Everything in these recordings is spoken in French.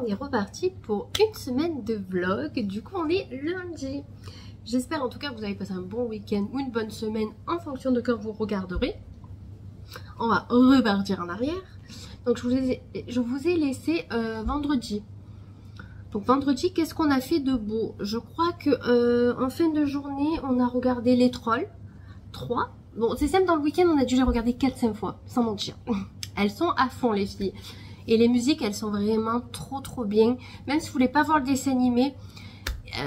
est reparti pour une semaine de vlog. Du coup, on est lundi. J'espère en tout cas que vous avez passé un bon week-end ou une bonne semaine en fonction de quand vous regarderez. On va repartir en arrière. Donc, je vous ai laissé vendredi. Donc, vendredi, qu'est-ce qu'on a fait de beau? Je crois que en fin de journée, on a regardé les Trolls 3. Bon, c'est simple, dans le week-end, on a dû les regarder 4-5 fois, sans mentir. Elles sont à fond, les filles. Et les musiques, elles sont vraiment trop bien. Même si vous voulez pas voir le dessin animé,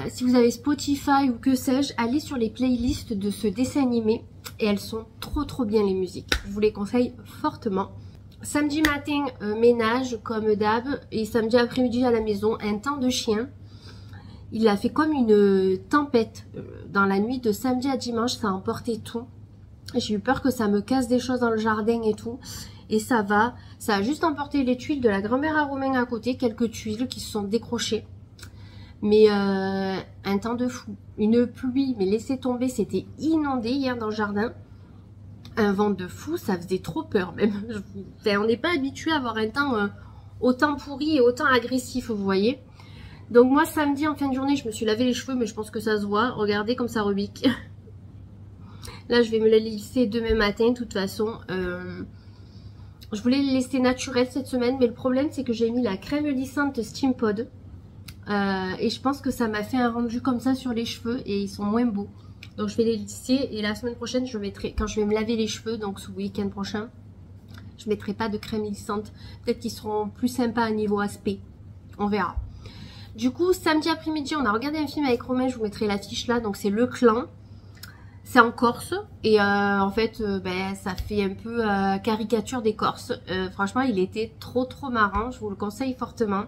si vous avez Spotify ou que sais-je, allez sur les playlists de ce dessin animé. Et elles sont trop bien, les musiques. Je vous les conseille fortement. Samedi matin, ménage, comme d'hab. Et samedi après-midi à la maison, un temps de chien. Il a fait comme une tempête. Dans la nuit de samedi à dimanche, ça a emporté tout. J'ai eu peur que ça me casse des choses dans le jardin et tout. Et ça va. Ça a juste emporté les tuiles de la grand-mère à Romain à côté. Quelques tuiles qui se sont décrochées. Mais un temps de fou. Une pluie, mais laissez tomber. C'était inondé hier dans le jardin. Un vent de fou. Ça faisait trop peur même. On n'est pas habitué à avoir un temps autant pourri et autant agressif, vous voyez. Donc moi, samedi en fin de journée, je me suis lavé les cheveux. Mais je pense que ça se voit. Regardez comme ça rebique. Là, je vais me les lisser demain matin. De toute façon... je voulais les laisser naturels cette semaine, mais le problème c'est que j'ai mis la crème lissante Steam Pod. Et je pense que ça m'a fait un rendu comme ça sur les cheveux et ils sont moins beaux. Donc je vais les lisser et la semaine prochaine, je mettrai, quand je vais me laver les cheveux, donc ce week-end prochain, je mettrai pas de crème lissante. Peut-être qu'ils seront plus sympas à niveau aspect. On verra. Du coup, samedi après-midi, on a regardé un film avec Romain, je vous mettrai l'affiche là, donc c'est Le Clan. C'est en Corse et en fait ça fait un peu caricature des Corses. Franchement il était trop marrant, je vous le conseille fortement.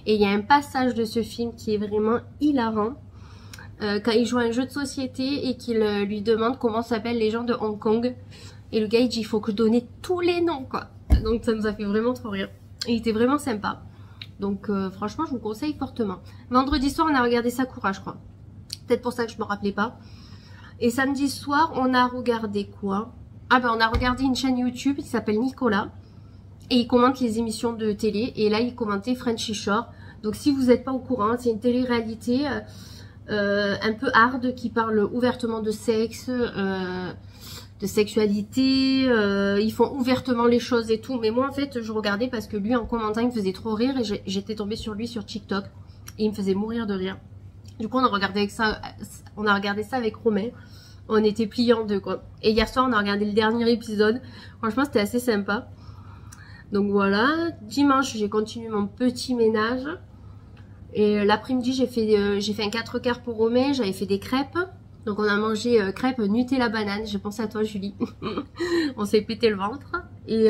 Et il y a un passage de ce film qui est vraiment hilarant. Quand il joue à un jeu de société et qu'il lui demande comment s'appellent les gens de Hong Kong. Et le gars il dit il faut que je donne tous les noms quoi. Donc ça nous a fait vraiment trop rire. Et il était vraiment sympa. Donc franchement je vous conseille fortement. Vendredi soir on a regardé Sakura je crois. Peut-être pour ça que je me rappelais pas. Et samedi soir, on a regardé quoi? Ah ben on a regardé une chaîne YouTube qui s'appelle Nicolas. Et il commente les émissions de télé. Et là, il commentait Frenchy Shore. Donc si vous n'êtes pas au courant, c'est une télé-réalité un peu hard qui parle ouvertement de sexe, de sexualité. Ils font ouvertement les choses et tout. Mais moi en fait, je regardais parce que lui en commentant, il me faisait trop rire. Et j'étais tombée sur lui sur TikTok. Et il me faisait mourir de rire. Du coup, on a regardé ça avec Romain. On était pliés en deux, quoi. Et hier soir, on a regardé le dernier épisode. Franchement, c'était assez sympa. Donc voilà. Dimanche, j'ai continué mon petit ménage. Et l'après-midi, j'ai fait un 4 quarts pour Romain. J'avais fait des crêpes. Donc on a mangé crêpes Nutella banane. J'ai pensé à toi, Julie. On s'est pété le ventre. Et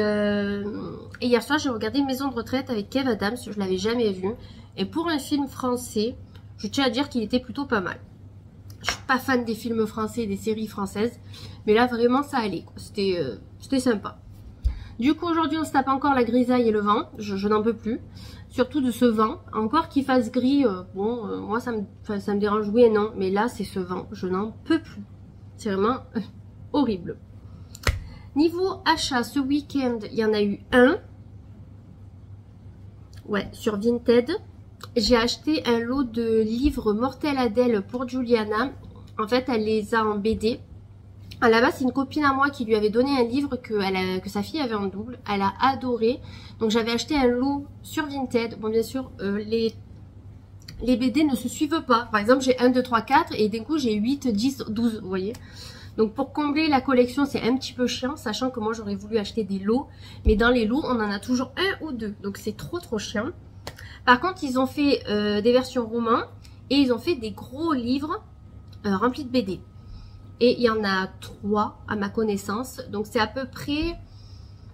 hier soir, j'ai regardé Maison de retraite avec Kev Adams. Je l'avais jamais vu. Et pour un film français... je tiens à dire qu'il était plutôt pas mal. Je suis pas fan des films français et des séries françaises. Mais là, vraiment, ça allait. C'était sympa. Du coup, aujourd'hui, on se tape encore la grisaille et le vent. Je n'en peux plus. Surtout de ce vent. Encore qu'il fasse gris. Moi, ça me dérange oui et non. Mais là, c'est ce vent. Je n'en peux plus. C'est vraiment horrible. Niveau achat, ce week-end, il y en a eu un. Ouais, sur Vinted. J'ai acheté un lot de livres Mortel Adèle pour Juliana. En fait, elle les a en BD. À la base, c'est une copine à moi qui lui avait donné un livre que sa fille avait en double. Elle a adoré. Donc, j'avais acheté un lot sur Vinted. Bon, bien sûr, les BD ne se suivent pas. Par exemple, j'ai 1, 2, 3, 4 et d'un coup, j'ai 8, 10, 12, vous voyez. Donc, pour combler la collection, c'est un petit peu chiant, sachant que moi, j'aurais voulu acheter des lots. Mais dans les lots, on en a toujours un ou deux. Donc, c'est trop chiant. Par contre, ils ont fait des versions romans et ils ont fait des gros livres remplis de BD. Et il y en a 3 à ma connaissance. Donc, c'est à peu près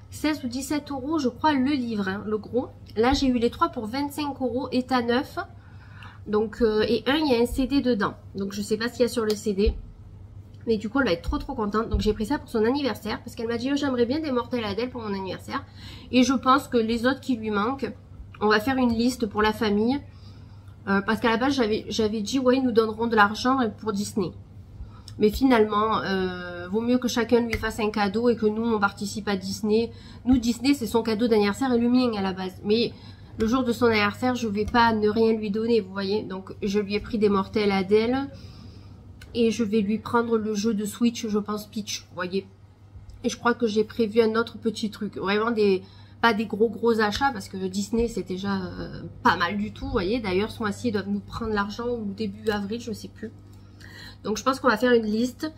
16 ou 17 euros, je crois, le livre, hein, le gros. Là, j'ai eu les 3 pour 25 euros, état neuf. Donc, et il y a un CD dedans. Donc, je sais pas ce qu'il y a sur le CD. Mais du coup, elle va être trop contente. Donc, j'ai pris ça pour son anniversaire. Parce qu'elle m'a dit, oh, j'aimerais bien des Mortel Adèle pour mon anniversaire. Et je pense que les autres qui lui manquent... on va faire une liste pour la famille. Parce qu'à la base, j'avais dit, ouais, ils nous donneront de l'argent pour Disney. Mais finalement, vaut mieux que chacun lui fasse un cadeau et que nous, on participe à Disney. Nous, Disney, c'est son cadeau d'anniversaire et le mien à la base. Mais le jour de son anniversaire, je vais pas ne rien lui donner, vous voyez. Donc je lui ai pris des mortels Adèle. Et je vais lui prendre le jeu de Switch, je pense Peach, vous voyez. Et je crois que j'ai prévu un autre petit truc. Vraiment pas des gros achats, parce que Disney c'est déjà pas mal du tout, vous voyez. D'ailleurs ce mois-ci ils doivent nous prendre l'argent ou début avril, je sais plus. Donc je pense qu'on va faire une liste.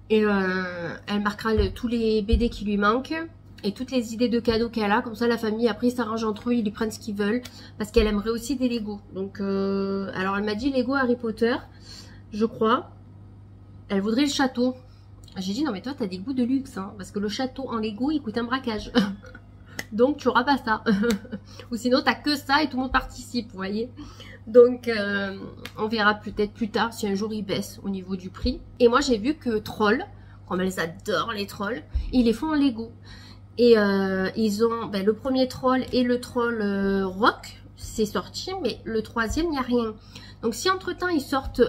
Et elle marquera tous les BD qui lui manquent. Et toutes les idées de cadeaux qu'elle a. Comme ça la famille après ils s'arrangent entre eux, ils lui prennent ce qu'ils veulent. Parce qu'elle aimerait aussi des Lego. Donc alors elle m'a dit Lego Harry Potter, je crois. Elle voudrait le château. J'ai dit non mais toi t'as des goûts de luxe hein, parce que le château en Lego il coûte un braquage. Donc tu auras pas ça. Ou sinon t'as que ça et tout le monde participe, vous voyez. Donc on verra peut-être plus tard si un jour ils baissent au niveau du prix. Et moi j'ai vu que Trolls, comme elles adorent les trolls, ils les font en Lego. Et ils ont le premier troll et le troll rock, c'est sorti, mais le troisième il n'y a rien. Donc si entre temps ils sortent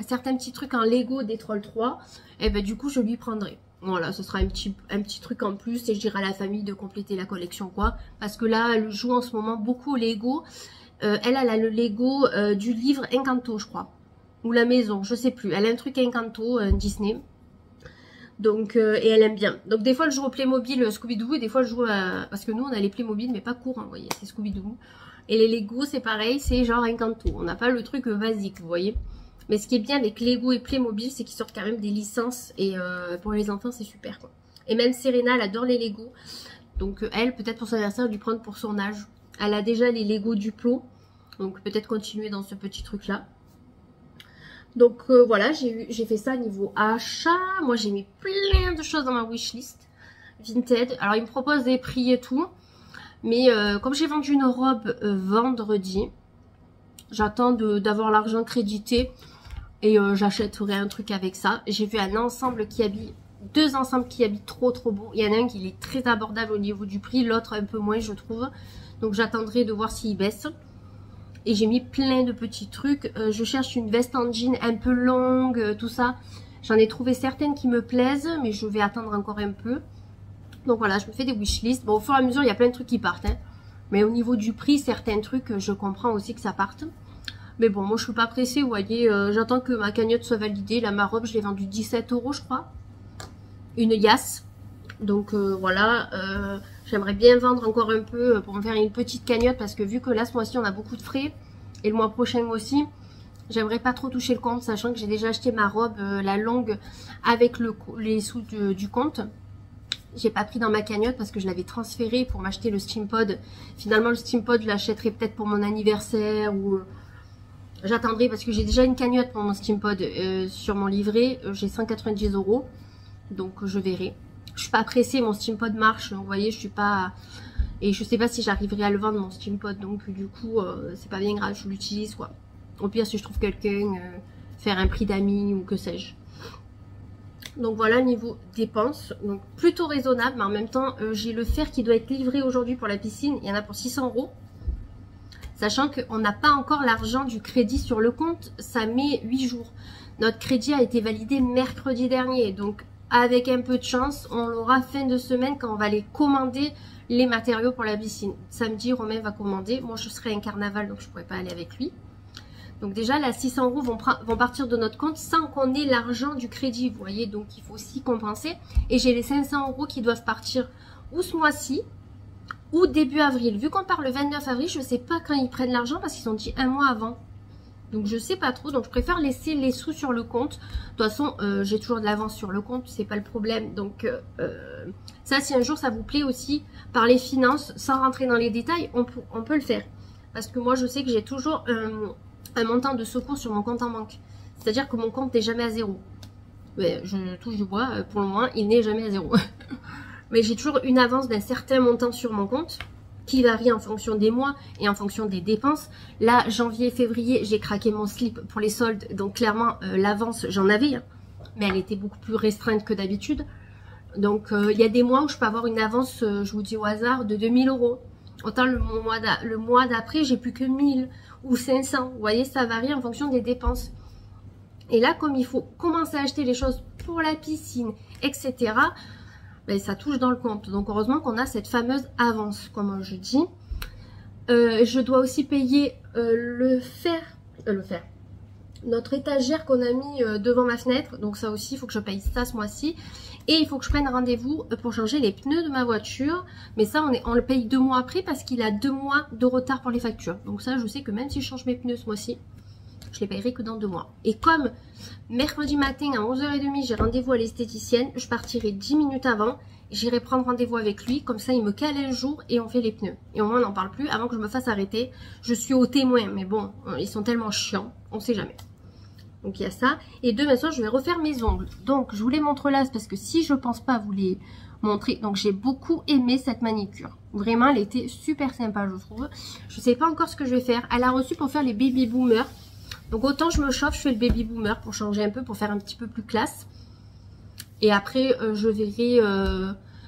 certains petits trucs en Lego des Trolls 3, et ben du coup je lui prendrai. Voilà, ce sera un petit truc en plus et je dirai à la famille de compléter la collection quoi. Parce que là elle joue en ce moment beaucoup au Lego. Elle a le Lego du livre Encanto je crois. Ou la maison, je sais plus. Elle a un truc Encanto Disney. Donc et elle aime bien. Donc des fois elle joue au Playmobil Scooby-Doo et des fois elle joue à... Parce que nous on a les Playmobil mais pas courants, vous voyez, c'est Scooby-Doo. Et les Lego c'est pareil, c'est genre Encanto. On n'a pas le truc basique, vous voyez. Mais ce qui est bien avec Lego et Playmobil, c'est qu'ils sortent quand même des licences. Et pour les enfants c'est super quoi. Et même Serena elle adore les Lego. Donc elle peut-être pour son anniversaire lui prendre pour son âge. Elle a déjà les Lego Duplo. Donc peut-être continuer dans ce petit truc là. Donc voilà, j'ai fait ça niveau achat. Moi j'ai mis plein de choses dans ma wishlist Vinted. Alors ils me proposent des prix et tout. Mais comme j'ai vendu une robe vendredi, j'attends d'avoir l'argent crédité. Et j'achèterai un truc avec ça. J'ai vu un ensemble qui habille, 2 ensembles qui habillent trop beau. Il y en a un qui est très abordable au niveau du prix, l'autre un peu moins je trouve. Donc j'attendrai de voir s'il baisse. Et j'ai mis plein de petits trucs. Je cherche une veste en jean un peu longue, tout ça. J'en ai trouvé certaines qui me plaisent, mais je vais attendre encore un peu. Donc voilà, je me fais des wishlists. Bon, au fur et à mesure, il y a plein de trucs qui partent. Hein. Mais au niveau du prix, certains trucs, je comprends aussi que ça parte. Mais bon, moi, je suis pas pressée, vous voyez. J'attends que ma cagnotte soit validée. Là, ma robe, je l'ai vendue 17 € je crois. Une Yass. Donc voilà, j'aimerais bien vendre encore un peu pour me faire une petite cagnotte parce que vu que là ce mois-ci on a beaucoup de frais et le mois prochain aussi, j'aimerais pas trop toucher le compte sachant que j'ai déjà acheté ma robe la longue avec les sous du compte. J'ai pas pris dans ma cagnotte parce que je l'avais transféré pour m'acheter le Steampod. Finalement le Steampod je l'achèterai peut-être pour mon anniversaire ou j'attendrai parce que j'ai déjà une cagnotte pour mon Steampod sur mon livret. J'ai 190 €, donc je verrai. Je suis pas pressée, mon Steampod marche, vous voyez, je suis pas... Et je sais pas si j'arriverai à le vendre, mon Steampod, donc du coup, c'est pas bien grave, je l'utilise, quoi. Au pire, si je trouve quelqu'un, faire un prix d'amis ou que sais-je. Donc voilà, niveau dépenses, donc plutôt raisonnable, mais en même temps, j'ai le fer qui doit être livré aujourd'hui pour la piscine, il y en a pour 600 €. Sachant qu'on n'a pas encore l'argent du crédit sur le compte, ça met 8 jours. Notre crédit a été validé mercredi dernier, donc... Avec un peu de chance, on l'aura fin de semaine quand on va aller commander les matériaux pour la piscine. Samedi, Romain va commander. Moi, je serai un carnaval, donc je ne pourrai pas aller avec lui. Donc déjà, là, 600 € vont partir de notre compte sans qu'on ait l'argent du crédit, vous voyez. Donc, il faut aussi compenser. Et j'ai les 500 € qui doivent partir ou ce mois-ci ou début avril. Vu qu'on part le 29 avril, je ne sais pas quand ils prennent l'argent parce qu'ils ont dit un mois avant. Donc je sais pas trop, donc je préfère laisser les sous sur le compte. De toute façon, j'ai toujours de l'avance sur le compte, c'est pas le problème. Donc ça, si un jour ça vous plaît aussi, par les finances, sans rentrer dans les détails, on peut le faire. Parce que moi, je sais que j'ai toujours un montant de secours sur mon compte en banque. C'est-à-dire que mon compte n'est jamais à 0. Ouais, je touche du bois, pour le moment, il n'est jamais à 0. Mais j'ai toujours une avance d'un certain montant sur mon compte, qui varie en fonction des mois et en fonction des dépenses. Là, janvier, février, j'ai craqué mon slip pour les soldes. Donc clairement, l'avance, j'en avais. Hein, mais elle était beaucoup plus restreinte que d'habitude. Donc il y a des mois où je peux avoir une avance, je vous dis au hasard, de 2000 €. Autant le mois d'après, j'ai plus que 1000 ou 500. Vous voyez, ça varie en fonction des dépenses. Et là, comme il faut commencer à acheter les choses pour la piscine, etc., ben, ça touche dans le compte. Donc heureusement qu'on a cette fameuse avance, comme je dis. Je dois aussi payer le fer. Notre étagère qu'on a mis devant ma fenêtre. Donc ça aussi, il faut que je paye ça ce mois-ci. Et il faut que je prenne rendez-vous pour changer les pneus de ma voiture. Mais ça, on le paye 2 mois après parce qu'il a 2 mois de retard pour les factures. Donc ça, je sais que même si je change mes pneus ce mois-ci, je les payerai que dans 2 mois. Et comme mercredi matin à 11h30, j'ai rendez-vous à l'esthéticienne, je partirai 10 minutes avant. J'irai prendre rendez-vous avec lui. Comme ça, il me cale un jour et on fait les pneus. Et au moins, on n'en parle plus avant que je me fasse arrêter. Je suis au témoin. Mais bon, ils sont tellement chiants. On sait jamais. Donc il y a ça. Et demain soir, je vais refaire mes ongles. Donc je vous les montre là parce que si je pense pas vous les montrer. Donc j'ai beaucoup aimé cette manicure. Vraiment, elle était super sympa, je trouve. Je sais pas encore ce que je vais faire. Elle a reçu pour faire les baby boomers. Donc autant je me chauffe, je fais le baby boomer pour changer un peu, pour faire un petit peu plus classe. Et après, je verrai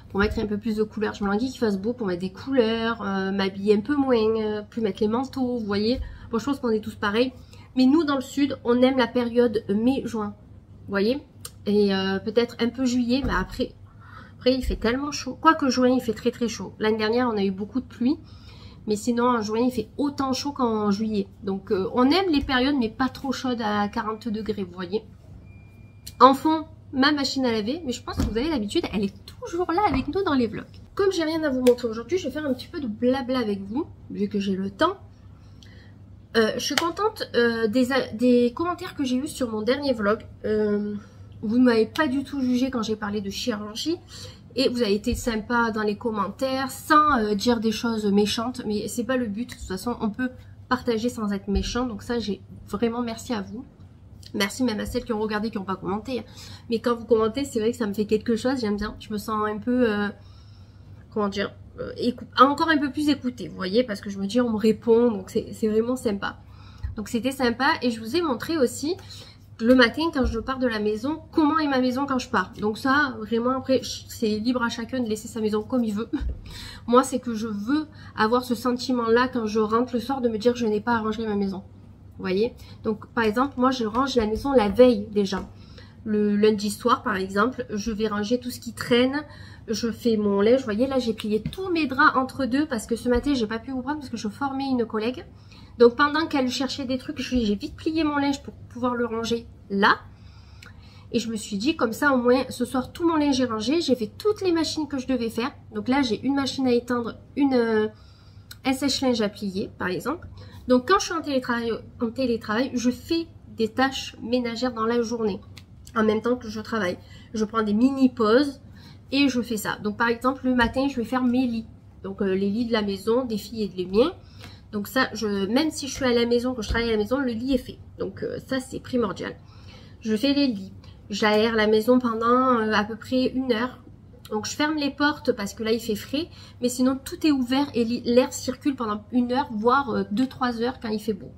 pour mettre un peu plus de couleurs. Je me languis qu'il fasse beau pour mettre des couleurs, m'habiller un peu moins, plus mettre les manteaux, vous voyez. Bon, je pense qu'on est tous pareils. Mais nous, dans le sud, on aime la période mai-juin, vous voyez. Et peut-être un peu juillet, mais après, il fait tellement chaud. Quoique juin, il fait très très chaud. L'année dernière, on a eu beaucoup de pluie. Mais sinon, en juin, il fait autant chaud qu'en juillet. Donc, on aime les périodes, mais pas trop chaudes à 40 degrés, vous voyez. En fond, ma machine à laver. Mais je pense que vous avez l'habitude, elle est toujours là avec nous dans les vlogs. Comme j'ai rien à vous montrer aujourd'hui, je vais faire un petit peu de blabla avec vous, vu que j'ai le temps. Je suis contente des commentaires que j'ai eus sur mon dernier vlog. Vous ne m'avez pas du tout jugé quand j'ai parlé de chirurgie. Et vous avez été sympa dans les commentaires sans dire des choses méchantes. Mais c'est pas le but. De toute façon, on peut partager sans être méchant. Donc ça, j'ai vraiment merci à vous. Merci même à celles qui ont regardé, qui n'ont pas commenté. Mais quand vous commentez, c'est vrai que ça me fait quelque chose. J'aime bien. Je me sens un peu... comment dire, encore un peu plus écoutée, vous voyez, parce que je me dis on me répond, donc c'est vraiment sympa. Donc c'était sympa et je vous ai montré aussi le matin quand je pars de la maison, comment est ma maison quand je pars. Donc ça, vraiment après, c'est libre à chacun de laisser sa maison comme il veut. Moi, c'est que je veux avoir ce sentiment-là quand je rentre le soir de me dire que je n'ai pas arrangé ma maison. Vous voyez? Donc par exemple, moi je range la maison la veille déjà. Le lundi soir par exemple, je vais ranger tout ce qui traîne. Je fais mon linge, vous voyez là j'ai plié tous mes draps entre deux parce que ce matin j'ai pas pu vous prendre parce que je formais une collègue. Donc pendant qu'elle cherchait des trucs, j'ai vite plié mon linge pour pouvoir le ranger là. Et je me suis dit comme ça au moins ce soir tout mon linge est rangé. J'ai fait toutes les machines que je devais faire. Donc là j'ai une machine à étendre, un sèche-linge à plier par exemple. Donc quand je suis en télétravail, je fais des tâches ménagères dans la journée en même temps que je travaille. Je prends des mini-pauses. Et je fais ça. Donc par exemple le matin je vais faire mes lits. Donc les lits de la maison, des filles et des miens. Donc ça, même si je suis à la maison, que je travaille à la maison, le lit est fait. Donc ça c'est primordial. Je fais les lits. J'aère la maison pendant à peu près 1 heure. Donc je ferme les portes parce que là il fait frais. Mais sinon tout est ouvert et l'air circule pendant 1 heure, voire 2-3 heures quand il fait beau.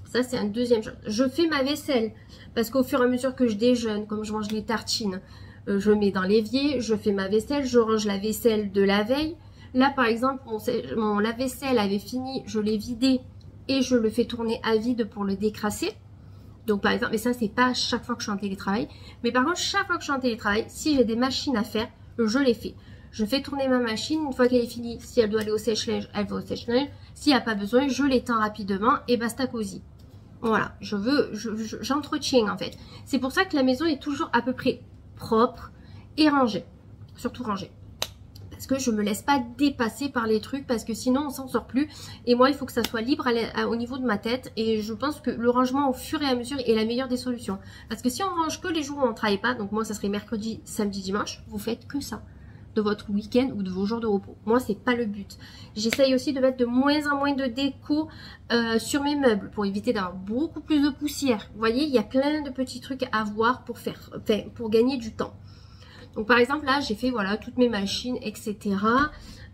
Ça c'est un deuxième chose. Je fais ma vaisselle. Parce qu'au fur et à mesure que je déjeune, comme je mange les tartines, je mets dans l'évier, je fais ma vaisselle, je range la vaisselle de la veille. Là par exemple, mon lave-vaisselle avait fini, je l'ai vidé et je le fais tourner à vide pour le décrasser. Donc par exemple, mais ça c'est pas chaque fois que je suis en télétravail. Mais par contre, chaque fois que je suis en télétravail, si j'ai des machines à faire, je les fais. Je fais tourner ma machine, une fois qu'elle est finie, si elle doit aller au sèche-linge, elle va au sèche-linge. S'il n'y a pas besoin, je l'étends rapidement et basta cosy. Voilà, j'entretiens en fait. C'est pour ça que la maison est toujours à peu près propre et rangée. Surtout rangée. Parce que je me laisse pas dépasser par les trucs parce que sinon on s'en sort plus. Et moi il faut que ça soit libre au niveau de ma tête. Et je pense que le rangement au fur et à mesure est la meilleure des solutions. Parce que si on range que les jours où on ne travaille pas, donc moi ça serait mercredi, samedi, dimanche, vous faites que ça. De votre week-end ou de vos jours de repos. Moi, c'est pas le but. J'essaye aussi de mettre de moins en moins de déco sur mes meubles pour éviter d'avoir beaucoup plus de poussière. Vous voyez, il y a plein de petits trucs à voir pour gagner du temps. Donc, par exemple, là, j'ai fait voilà toutes mes machines, etc.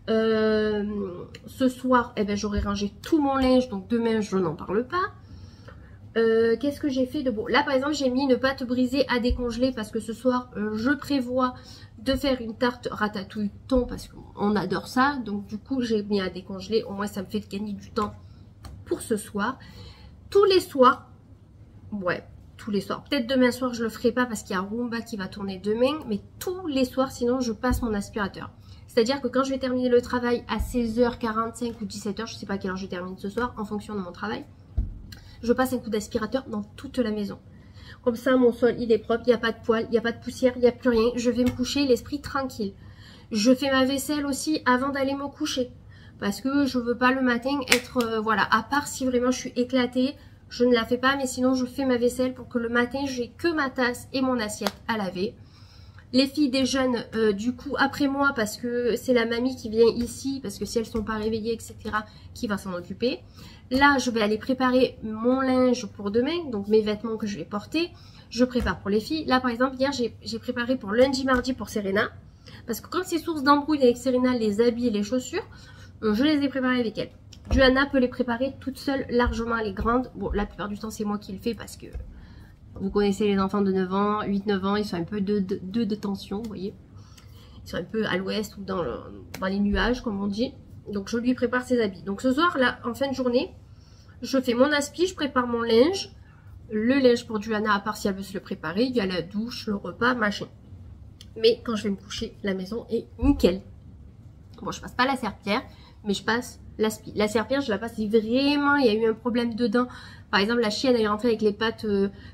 Ce soir, eh ben, j'aurai rangé tout mon linge. Donc, demain, je n'en parle pas. Qu'est-ce que j'ai fait de beau? Là par exemple j'ai mis une pâte brisée à décongeler parce que ce soir je prévois de faire une tarte ratatouille thon parce qu'on adore ça. Donc du coup j'ai mis à décongeler, au moins ça me fait gagner du temps pour ce soir. Tous les soirs, ouais tous les soirs, peut-être demain soir je le ferai pas parce qu'il y a Roomba qui va tourner demain, mais tous les soirs sinon je passe mon aspirateur. C'est-à-dire que quand je vais terminer le travail à 16h45 ou 17h, je ne sais pas à quelle heure je termine ce soir, en fonction de mon travail, je passe un coup d'aspirateur dans toute la maison. Comme ça, mon sol, il est propre, il n'y a pas de poils, il n'y a pas de poussière, il n'y a plus rien. Je vais me coucher l'esprit tranquille. Je fais ma vaisselle aussi avant d'aller me coucher. Parce que je ne veux pas le matin être, voilà, à part si vraiment je suis éclatée, je ne la fais pas. Mais sinon, je fais ma vaisselle pour que le matin, j'ai que ma tasse et mon assiette à laver. Les filles déjeunent du coup après moi parce que c'est la mamie qui vient ici. Parce que si elles ne sont pas réveillées, etc., qui va s'en occuper. Là, je vais aller préparer mon linge pour demain, donc mes vêtements que je vais porter. Je prépare pour les filles. Là, par exemple, hier, j'ai préparé pour lundi, mardi pour Serena. Parce que comme c'est source d'embrouille avec Serena, les habits et les chaussures, je les ai préparés avec elle. Johanna peut les préparer toute seule, largement, elle est grande. Bon, la plupart du temps, c'est moi qui le fais parce que vous connaissez les enfants de 9 ans, 8-9 ans, ils sont un peu de tension, vous voyez. Ils sont un peu à l'ouest ou dans les nuages, comme on dit. Donc, je lui prépare ses habits. Donc, ce soir, là, en fin de journée, je fais mon aspi, je prépare mon linge. Le linge pour Johanna, à part si elle veut se le préparer. Il y a la douche, le repas, machin. Mais quand je vais me coucher, la maison est nickel. Bon, je passe pas la serpillière, mais je passe l'aspi. La serpillière, je la passe si vraiment il y a eu un problème dedans. Par exemple, la chienne, elle est rentrée avec les pattes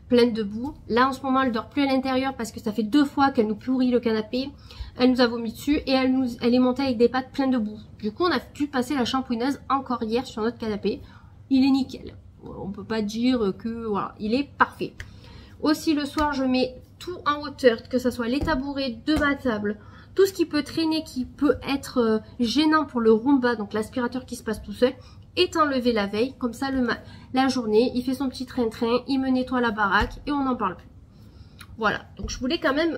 pleines de boue. Là, en ce moment, elle dort plus à l'intérieur parce que ça fait 2 fois qu'elle nous pourrit le canapé. Elle nous a vomi dessus et elle est montée avec des pattes pleines de boue. Du coup, on a dû passer la shampouineuse encore hier sur notre canapé. Il est nickel. On peut pas dire que, voilà, il est parfait. Aussi, le soir, je mets tout en hauteur, que ce soit les tabourets de ma table, tout ce qui peut traîner, qui peut être gênant pour le Roomba, donc l'aspirateur qui se passe tout seul, est enlevé la veille. Comme ça, la journée, il fait son petit train-train, il me nettoie la baraque et on n'en parle plus. Voilà, donc je voulais quand même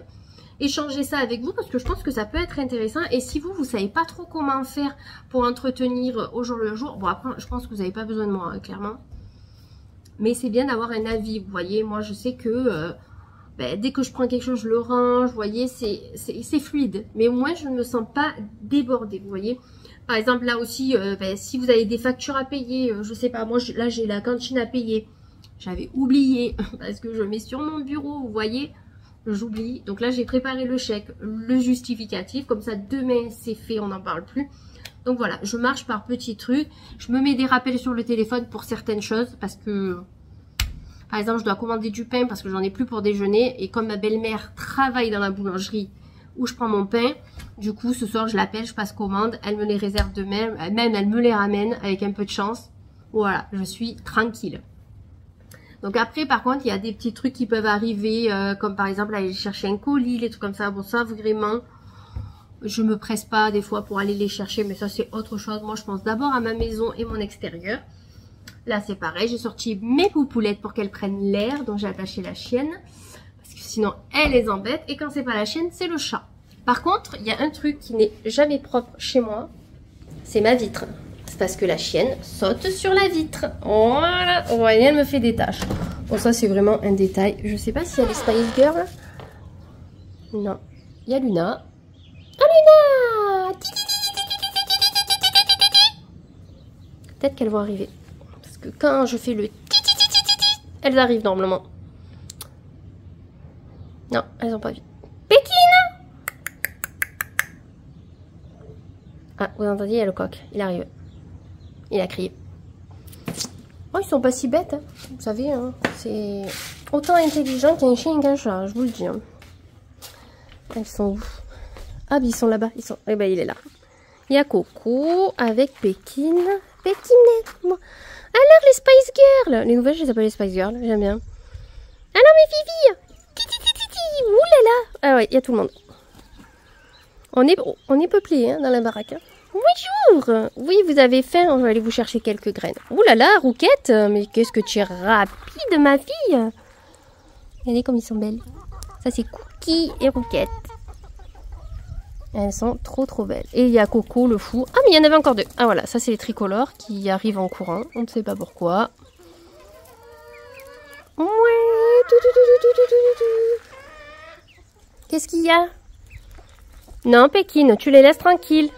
échanger ça avec vous parce que je pense que ça peut être intéressant. Et si vous savez pas trop comment faire pour entretenir au jour le jour, bon après, je pense que vous n'avez pas besoin de moi, hein, clairement. Mais c'est bien d'avoir un avis, vous voyez. Moi, je sais que dès que je prends quelque chose, je le range, vous voyez, c'est fluide. Mais au moins, je ne me sens pas débordée, vous voyez. Par exemple, là aussi, si vous avez des factures à payer, je sais pas, moi, là, j'ai la cantine à payer. J'avais oublié, parce que je mets sur mon bureau, vous voyez, j'oublie. Donc là, j'ai préparé le chèque, le justificatif, comme ça, demain, c'est fait, on n'en parle plus. Donc voilà, je marche par petits trucs. Je me mets des rappels sur le téléphone pour certaines choses, parce que... Par exemple, je dois commander du pain parce que j'en ai plus pour déjeuner. Et comme ma belle-mère travaille dans la boulangerie où je prends mon pain, du coup, ce soir, je l'appelle, je passe commande. Elle me les réserve de même. Même, elle me les ramène avec un peu de chance. Voilà, je suis tranquille. Donc après, par contre, il y a des petits trucs qui peuvent arriver. Comme par exemple, aller chercher un colis, les trucs comme ça. Bon, ça, vraiment, je me presse pas des fois pour aller les chercher. Mais ça, c'est autre chose. Moi, je pense d'abord à ma maison et mon extérieur. Là, c'est pareil, j'ai sorti mes poupoulettes pour qu'elles prennent l'air, donc j'ai attaché la chienne, parce que sinon, elle les embête, et quand c'est pas la chienne, c'est le chat. Par contre, il y a un truc qui n'est jamais propre chez moi, c'est ma vitre. C'est parce que la chienne saute sur la vitre. Voilà, vous voyez, elle me fait des taches. Bon, ça, c'est vraiment un détail. Je sais pas s'il y a les Spice Girls. Non, il y a Luna. Oh, Luna! Peut-être qu'elles vont arriver. Que quand je fais le elles arrivent normalement. Non, elles n'ont pas vu. Pékine! Ah, vous entendez, il y a le coq. Il arrive. Il a crié. Oh, ils sont pas si bêtes. Hein. Vous savez, hein, c'est autant intelligent qu'un chien et qu'un chat, je vous le dis. Hein. Ils sont où? Ah, ils sont là-bas. Ils sont... Eh ben, il est là. Il y a Coco avec Pékine. Pékinette, moi. Alors les Spice Girls, les nouvelles je les appelle les Spice Girls, j'aime bien. Alors mes filles, ouh là là. Ah ouais, il y a tout le monde. On est peuplé hein, dans la baraque. Hein. Bonjour. Oui, vous avez faim, on va aller vous chercher quelques graines. Ouh là là, Rouquette, mais qu'est-ce que tu es rapide ma fille. Regardez comme ils sont belles. Ça c'est Cookie et Rouquette. Elles sont trop belles. Et il y a Coco le fou. Ah mais il y en avait encore 2. Ah voilà, ça c'est les tricolores qui arrivent en courant. On ne sait pas pourquoi. Ouais. Qu'est-ce qu'il y a? Non Pékine, tu les laisses tranquilles.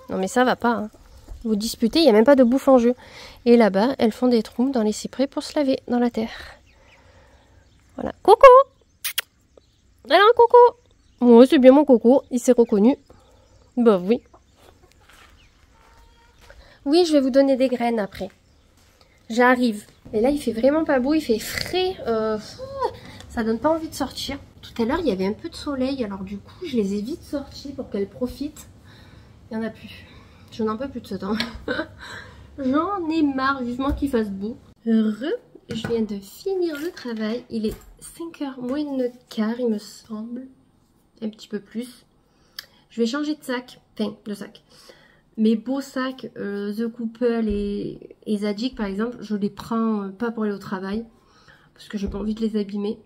Non mais ça va pas. Hein. Vous disputez, il n'y a même pas de bouffe en jeu. Et là-bas, elles font des trous dans les cyprès pour se laver dans la terre. Voilà. Coco. Alors Coco. Ouais, c'est bien mon Coco, il s'est reconnu. Bah oui. Oui, je vais vous donner des graines après. J'arrive. Et là, il fait vraiment pas beau, il fait frais. Ça donne pas envie de sortir. Tout à l'heure, il y avait un peu de soleil, alors du coup, je les ai vite sortis pour qu'elles profitent. Il n'y en a plus. Je n'en peux plus de ce temps. J'en ai marre, vivement qu'il fasse beau. Je viens de finir le travail. Il est 5h moins le quart, il me semble. Un petit peu plus. Je vais changer de sac. Enfin, de sac. Mes beaux sacs, The Couple et Zadig par exemple, je les prends pas pour aller au travail. Parce que j'ai pas envie de les abîmer.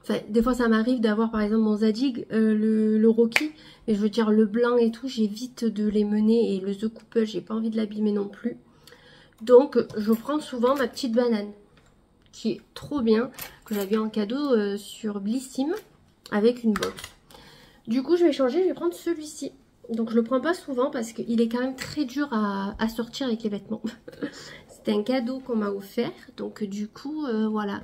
Enfin, des fois ça m'arrive d'avoir par exemple mon Zadig, le Rocky. Et je veux dire le blanc et tout, j'évite de les mener. Et le The Couple, j'ai pas envie de l'abîmer non plus. Donc je prends souvent ma petite banane. Qui est trop bien. Que j'avais en cadeau sur Blissim. Avec une box. Du coup je vais changer, je vais prendre celui-ci. Donc je le prends pas souvent parce qu'il est quand même très dur à sortir avec les vêtements. C'était un cadeau qu'on m'a offert. Donc du coup voilà.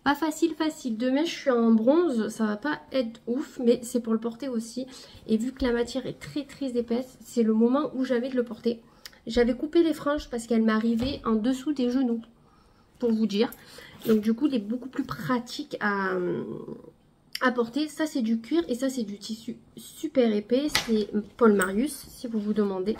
Pas facile. Demain je suis en bronze. Ça va pas être ouf. Mais c'est pour le porter aussi. Et vu que la matière est très épaisse. C'est le moment où j'avais de le porter. J'avais coupé les franges parce qu'elles m'arrivaient en dessous des genoux. Pour vous dire. Donc du coup il est beaucoup plus pratique à porter. Ça c'est du cuir et ça c'est du tissu super épais, c'est Paul Marius si vous vous demandez.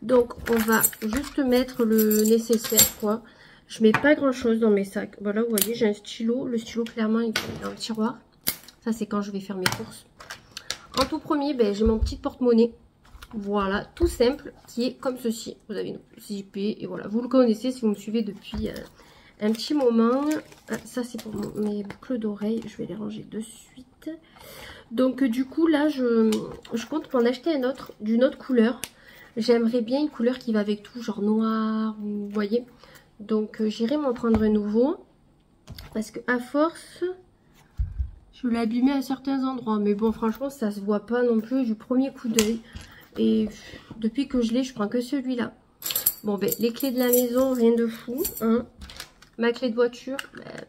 Donc on va juste mettre le nécessaire quoi. Je mets pas grand chose dans mes sacs. Voilà, vous voyez j'ai un stylo, le stylo clairement il est dans le tiroir. Ça c'est quand je vais faire mes courses. En tout premier j'ai mon petit porte-monnaie. Voilà, tout simple, qui est comme ceci. Vous avez une zippé et voilà, vous le connaissez si vous me suivez depuis un petit moment. Ça c'est pour mes boucles d'oreilles, je vais les ranger de suite. Donc du coup là je compte m'en acheter un autre d'une autre couleur. J'aimerais bien une couleur qui va avec tout, genre noir, vous voyez. Donc j'irai m'en prendre un nouveau. Parce que à force, je l'ai abîmé à certains endroits. Mais bon franchement ça se voit pas non plus du premier coup d'œil. Et depuis que je l'ai, je prends que celui-là. Bon les clés de la maison, rien de fou, hein. Ma clé de voiture,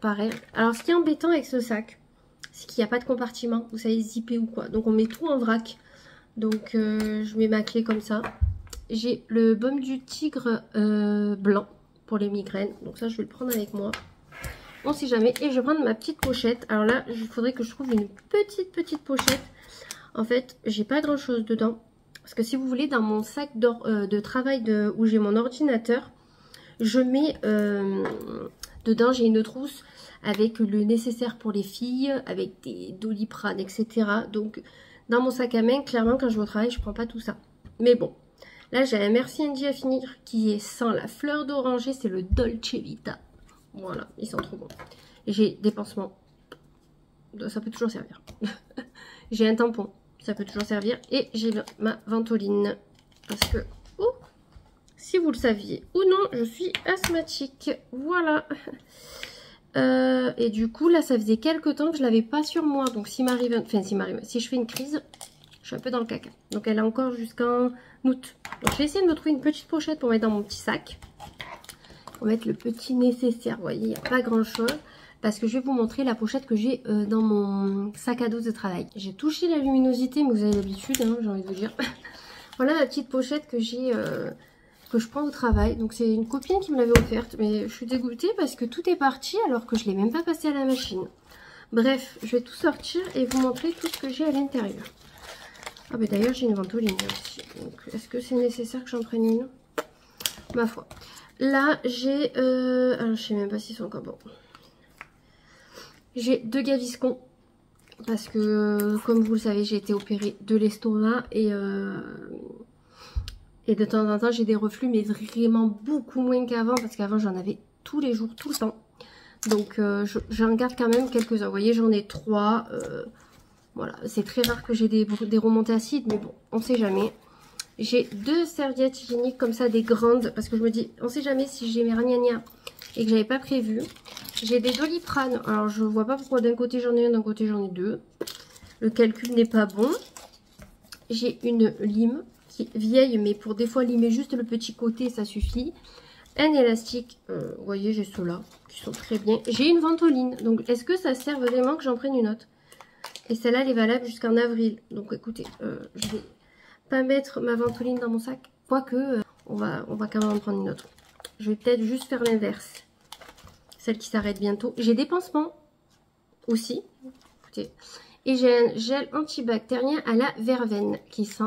pareil. Alors, ce qui est embêtant avec ce sac, c'est qu'il n'y a pas de compartiment. Vous savez, zippé ou quoi. Donc, on met tout en vrac. Donc, je mets ma clé comme ça. J'ai le baume du tigre blanc pour les migraines. Donc, ça, je vais le prendre avec moi. On sait jamais. Et je vais prendre ma petite pochette. Alors là, il faudrait que je trouve une petite pochette. En fait, j'ai pas grand-chose dedans. Parce que si vous voulez, dans mon sac de travail où j'ai mon ordinateur, je mets... dedans, j'ai une trousse avec le nécessaire pour les filles, avec des Doliprane, etc. Donc, dans mon sac à main, clairement, quand je vais au travail, je prends pas tout ça. Mais bon, là, j'ai un Merci Andy à finir qui est sans la fleur d'oranger. C'est le Dolce Vita. Voilà, ils sont trop bons. J'ai des pansements. Ça peut toujours servir. J'ai un tampon. Ça peut toujours servir. Et j'ai ma ventoline. Parce que... Oh, si vous le saviez ou non, je suis asthmatique. Voilà. Et du coup, là, ça faisait quelques temps que je l'avais pas sur moi. Donc, si je fais une crise, je suis un peu dans le caca. Donc, elle est encore jusqu'en août. Donc, je vais essayer de me trouver une petite pochette pour mettre dans mon petit sac. Pour mettre le petit nécessaire. Vous voyez, il n'y a pas grand-chose. Parce que je vais vous montrer la pochette que j'ai dans mon sac à dos de travail. J'ai touché la luminosité, mais vous avez l'habitude, hein, j'ai envie de vous dire. Voilà la petite pochette que j'ai... que je prends au travail. Donc c'est une copine qui me l'avait offerte. Mais je suis dégoûtée parce que tout est parti alors que je ne l'ai même pas passé à la machine. Bref, je vais tout sortir et vous montrer tout ce que j'ai à l'intérieur. Ah mais d'ailleurs j'ai une ventoline aussi. Donc est-ce que c'est nécessaire que j'en prenne une? Ma foi. Là j'ai... alors je sais même pas s'ils sont encore bons. J'ai 2 Gaviscon. Parce que comme vous le savez j'ai été opérée de l'estomac et de temps en temps, j'ai des reflux, mais vraiment beaucoup moins qu'avant. Parce qu'avant, j'en avais tous les jours, tout le temps. Donc, j'en garde quand même quelques-uns. Vous voyez, j'en ai 3. Voilà, c'est très rare que j'ai des remontées acides. Mais bon, on sait jamais. J'ai 2 serviettes hygiéniques comme ça, des grandes. Parce que je me dis, on sait jamais si j'ai mes ragnagnas et que j'avais pas prévu. J'ai des Doliprane. Alors, je vois pas pourquoi d'un côté j'en ai un, d'un côté j'en ai 2. Le calcul n'est pas bon. J'ai une lime. Vieille, mais pour des fois limer juste le petit côté ça suffit. Un élastique, vous voyez j'ai ceux-là qui sont très bien. J'ai une ventoline, donc est-ce que ça sert vraiment que j'en prenne une autre? Et celle-là elle est valable jusqu'en avril, donc écoutez je vais pas mettre ma ventoline dans mon sac. Quoique, on va quand même en prendre une autre. Je vais peut-être juste faire l'inverse. Celle qui s'arrête bientôt. J'ai des pansements aussi. Écoutez. Et j'ai un gel antibactérien à la verveine qui sent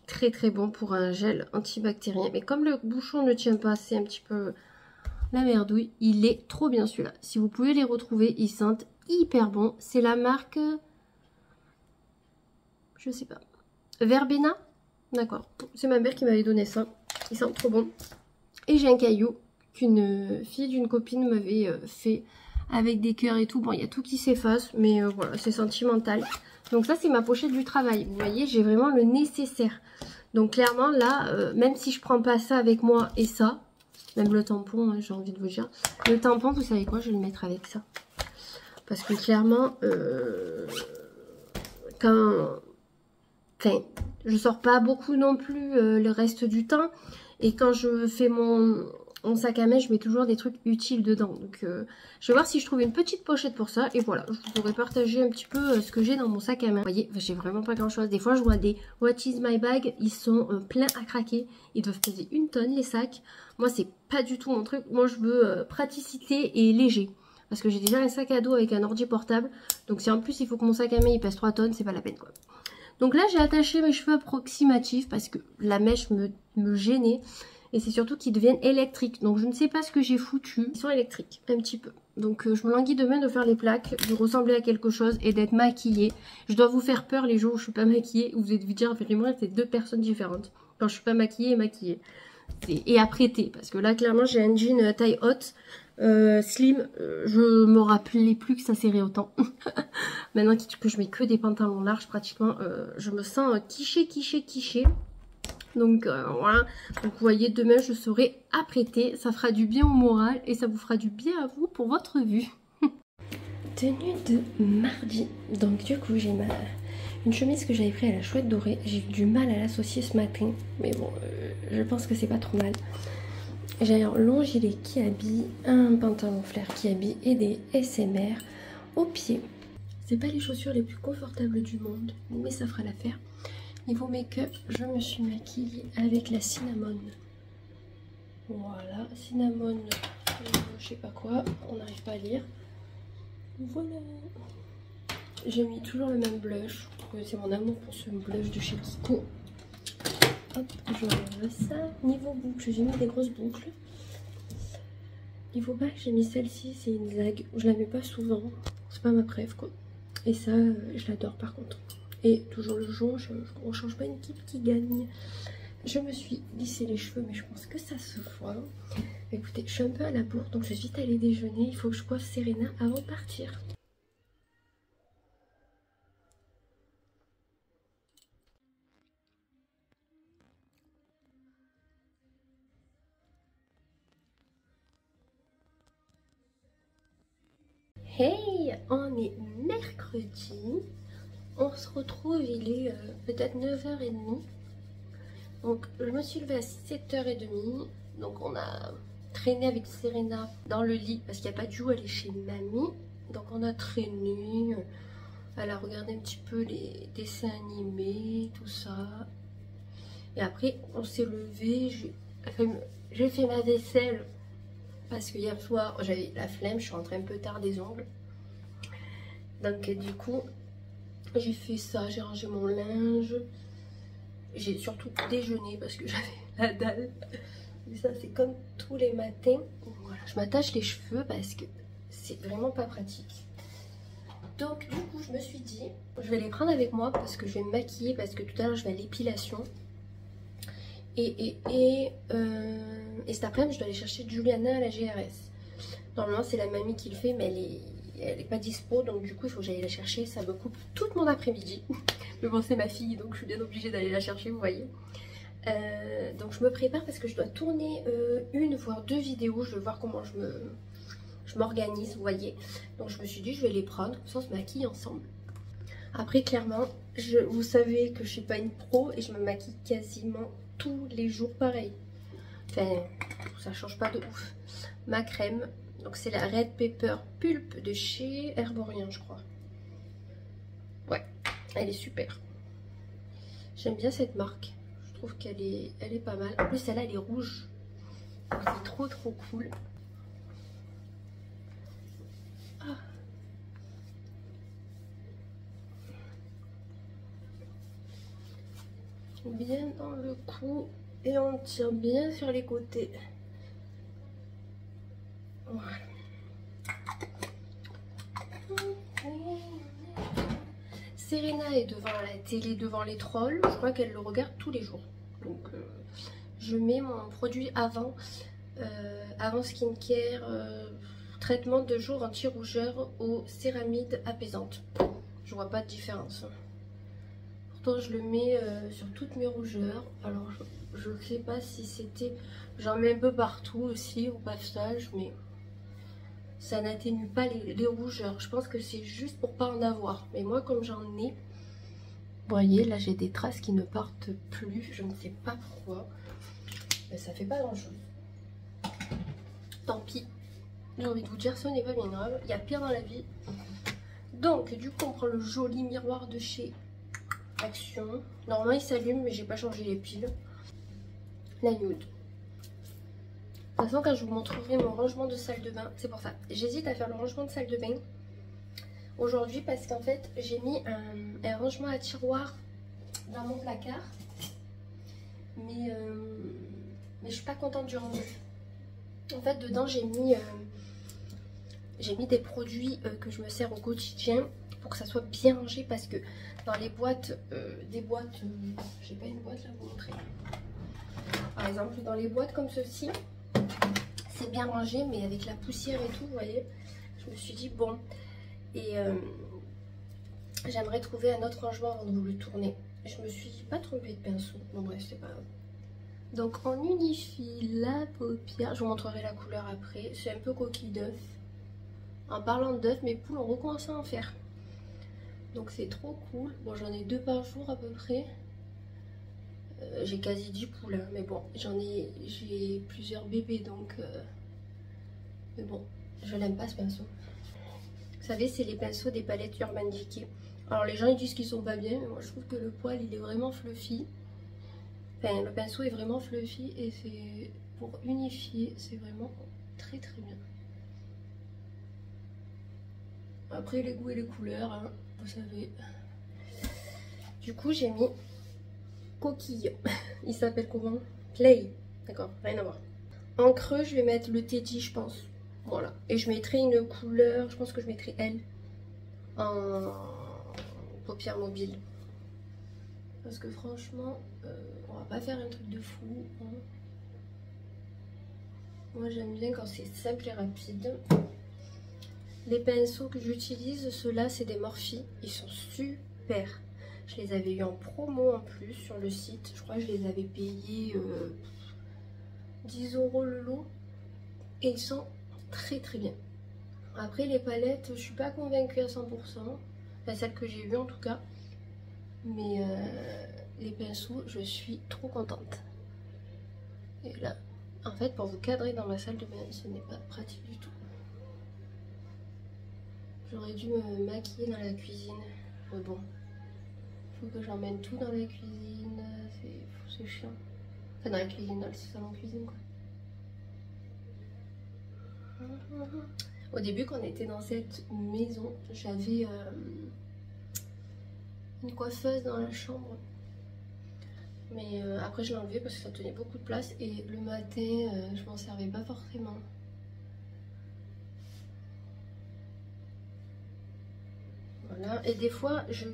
très très bon pour un gel antibactérien. Mais comme le bouchon ne tient pas, c'est un petit peu la merdouille. Il est trop bien celui-là. Si vous pouvez les retrouver, ils sentent hyper bon. C'est la marque... je sais pas. Verbena. D'accord. C'est ma mère qui m'avait donné ça. Il sent trop bon. Et j'ai un caillou qu'une fille d'une copine m'avait fait avec des cœurs et tout. Bon, il y a tout qui s'efface, mais voilà, c'est sentimental. Donc ça, c'est ma pochette du travail. Vous voyez, j'ai vraiment le nécessaire. Donc clairement, là, même si je prends pas ça avec moi et ça, même le tampon, hein, j'ai envie de vous dire. Le tampon, vous savez quoi, je vais le mettre avec ça. Parce que clairement, enfin, je sors pas beaucoup non plus le reste du temps. Et quand je fais mon sac à main, je mets toujours des trucs utiles dedans. Donc je vais voir si je trouve une petite pochette pour ça. Et voilà, je pourrais partager un petit peu ce que j'ai dans mon sac à main. Vous voyez, j'ai vraiment pas grand chose. Des fois, je vois des What is my bag. Ils sont pleins à craquer. Ils doivent peser 1 tonne les sacs. Moi, c'est pas du tout mon truc. Moi, je veux praticité et léger. Parce que j'ai déjà un sac à dos avec un ordi portable. Donc si en plus, il faut que mon sac à main il pèse 3 tonnes, c'est pas la peine quoi. Donc là, j'ai attaché mes cheveux approximatifs parce que la mèche me gênait. Et c'est surtout qu'ils deviennent électriques. Donc je ne sais pas ce que j'ai foutu. Ils sont électriques, un petit peu. Donc je me languis demain de faire les plaques, de ressembler à quelque chose et d'être maquillée. Je dois vous faire peur les jours où je suis pas maquillée. Vous allez vous dire, vraiment, c'est 2 personnes différentes. Quand je suis pas maquillée et maquillée. Et apprêtée. Parce que là, clairement, j'ai un jean taille haute. Slim, je me rappelais plus que ça serrait autant. Maintenant que je mets que des pantalons larges pratiquement, je me sens quiché. Donc voilà, donc vous voyez, demain je serai apprêtée, ça fera du bien au moral et ça vous fera du bien à vous pour votre vue. Tenue de mardi, donc du coup j'ai une chemise que j'avais prise à la chouette dorée, j'ai eu du mal à l'associer ce matin, mais bon, je pense que c'est pas trop mal. J'ai un long gilet qui habille, un pantalon flair qui habille et des SMR aux pieds. C'est pas les chaussures les plus confortables du monde, mais ça fera l'affaire. Niveau make-up, je me suis maquillée avec la cinnamon. Voilà, cinnamon, je sais pas quoi, on n'arrive pas à lire. Voilà. J'ai mis toujours le même blush, c'est mon amour pour ce blush de chez Kiko. Hop, je enlève ça. Niveau boucle, j'ai mis des grosses boucles. Niveau bague, j'ai mis celle-ci, c'est une zague. Je la mets pas souvent, c'est pas ma préf quoi. Et ça, je l'adore par contre. Et toujours le jour, on change pas une équipe qui gagne. Je me suis lissé les cheveux, mais je pense que ça se voit. Écoutez, je suis un peu à la bourre, donc je vais vite aller déjeuner. Il faut que je coiffe Serena avant de partir. Hey, on est mercredi. On se retrouve, il est peut-être 9h30. Donc je me suis levée à 7h30. Donc on a traîné avec Serena dans le lit parce qu'il n'y a pas de joue, elle est chez mamie. Donc on a traîné, elle a regardé un petit peu les dessins animés, tout ça. Et après on s'est levé, j'ai fait ma vaisselle parce que hier soir j'avais la flemme, je suis rentrée un peu tard des ongles. Donc du coup j'ai fait ça, j'ai rangé mon linge. J'ai surtout déjeuné parce que j'avais la dalle. Et ça c'est comme tous les matins. Voilà, je m'attache les cheveux parce que c'est vraiment pas pratique. Donc du coup je me suis dit, je vais les prendre avec moi parce que je vais me maquiller parce que tout à l'heure je vais à l'épilation. Et cet après-midi je dois aller chercher Juliana à la GRS. Normalement c'est la mamie qui le fait mais elle est pas dispo, donc du coup il faut que j'aille la chercher. Ça me coupe toute mon après-midi. Mais bon, c'est ma fille, donc je suis bien obligée d'aller la chercher, vous voyez. Donc je me prépare parce que je dois tourner 1 voire 2 vidéos. Je vais voir comment je m'organise, vous voyez. Donc je me suis dit je vais les prendre, comme ça on se maquille ensemble. Après clairement, vous savez que je suis pas une pro et je me maquille quasiment tous les jours pareil. Enfin, ça change pas de ouf. Ma crème, donc c'est la Red Pepper Pulp de chez Herborian je crois. Ouais, elle est super. J'aime bien cette marque. Je trouve qu'elle est pas mal. En plus, celle-là, elle est rouge. C'est trop cool. Ah. Bien dans le cou et on tire bien sur les côtés. Voilà. Serena est devant la télé, devant les trolls. Je crois qu'elle le regarde tous les jours. Donc je mets mon produit avant skincare, traitement de jour anti-rougeur aux céramides apaisantes. Je vois pas de différence. Pourtant je le mets sur toutes mes rougeurs. Alors je ne sais pas si c'était... J'en mets un peu partout aussi au passage, mais ça n'atténue pas les rougeurs. Je pense que c'est juste pour pas en avoir. Mais moi comme j'en ai, vous voyez là j'ai des traces qui ne partent plus. Je ne sais pas pourquoi. Mais ça fait pas grand chose. Tant pis. J'ai envie de vous dire, ce n'est pas bien grave. Il y a pire dans la vie. Donc du coup on prend le joli miroir de chez Action. Normalement il s'allume mais j'ai pas changé les piles. La nude. De toute façon, quand je vous montrerai mon rangement de salle de bain, c'est pour ça. J'hésite à faire le rangement de salle de bain aujourd'hui parce qu'en fait, j'ai mis un rangement à tiroir dans mon placard. Mais je suis pas contente du rendu. En fait, dedans, j'ai mis des produits que je me sers au quotidien pour que ça soit bien rangé parce que dans les boîtes, j'ai pas une boîte là à vous montrer. Par exemple, dans les boîtes comme ceci, c'est bien rangé, mais avec la poussière et tout, vous voyez, je me suis dit bon, et j'aimerais trouver un autre rangement avant de vous le tourner. Je me suis pas trompée de pinceau, bon bref, c'est pas grave. Donc on unifie la paupière, je vous montrerai la couleur après, c'est un peu coquille d'œuf. En parlant d'œuf, mes poules ont recommencé à en faire. Donc c'est trop cool, bon j'en ai 2 par jour à peu près. J'ai quasi 10 poules, hein, mais bon, j'ai plusieurs bébés donc... Mais bon, je l'aime pas ce pinceau. Vous savez, c'est les pinceaux des palettes Urban Decay. Alors les gens ils disent qu'ils sont pas bien, mais moi je trouve que le poil il est vraiment fluffy. Enfin, le pinceau est vraiment fluffy et c'est pour unifier, c'est vraiment très bien. Après les goûts et les couleurs, hein, vous savez. Du coup j'ai mis Coquille. Il s'appelle comment? Play. D'accord, rien à voir. En creux, je vais mettre le Teddy, je pense. Voilà. Et je mettrai une couleur, je pense que je mettrai elle en paupière mobile. Parce que franchement, on va pas faire un truc de fou. Hein. Moi, j'aime bien quand c'est simple et rapide. Les pinceaux que j'utilise, ceux-là, c'est des Morphe. Ils sont super. Je les avais eu en promo en plus sur le site. Je crois que je les avais payés 10 € le lot. Et ils sont très bien. Après les palettes, je suis pas convaincue à 100%. Enfin, celle que j'ai eue en tout cas. Mais les pinceaux, je suis trop contente. Et là, en fait, pour vous cadrer dans ma salle de bain, ce n'est pas pratique du tout. J'aurais dû me maquiller dans la cuisine. Mais bon. Faut que j'emmène tout dans la cuisine, c'est chiant. Enfin dans la cuisine, dans le salon cuisine quoi. Au début quand on était dans cette maison, j'avais une coiffeuse dans la chambre. Mais après je l'ai enlevée parce que ça tenait beaucoup de place et le matin je m'en servais pas forcément. Voilà, et des fois je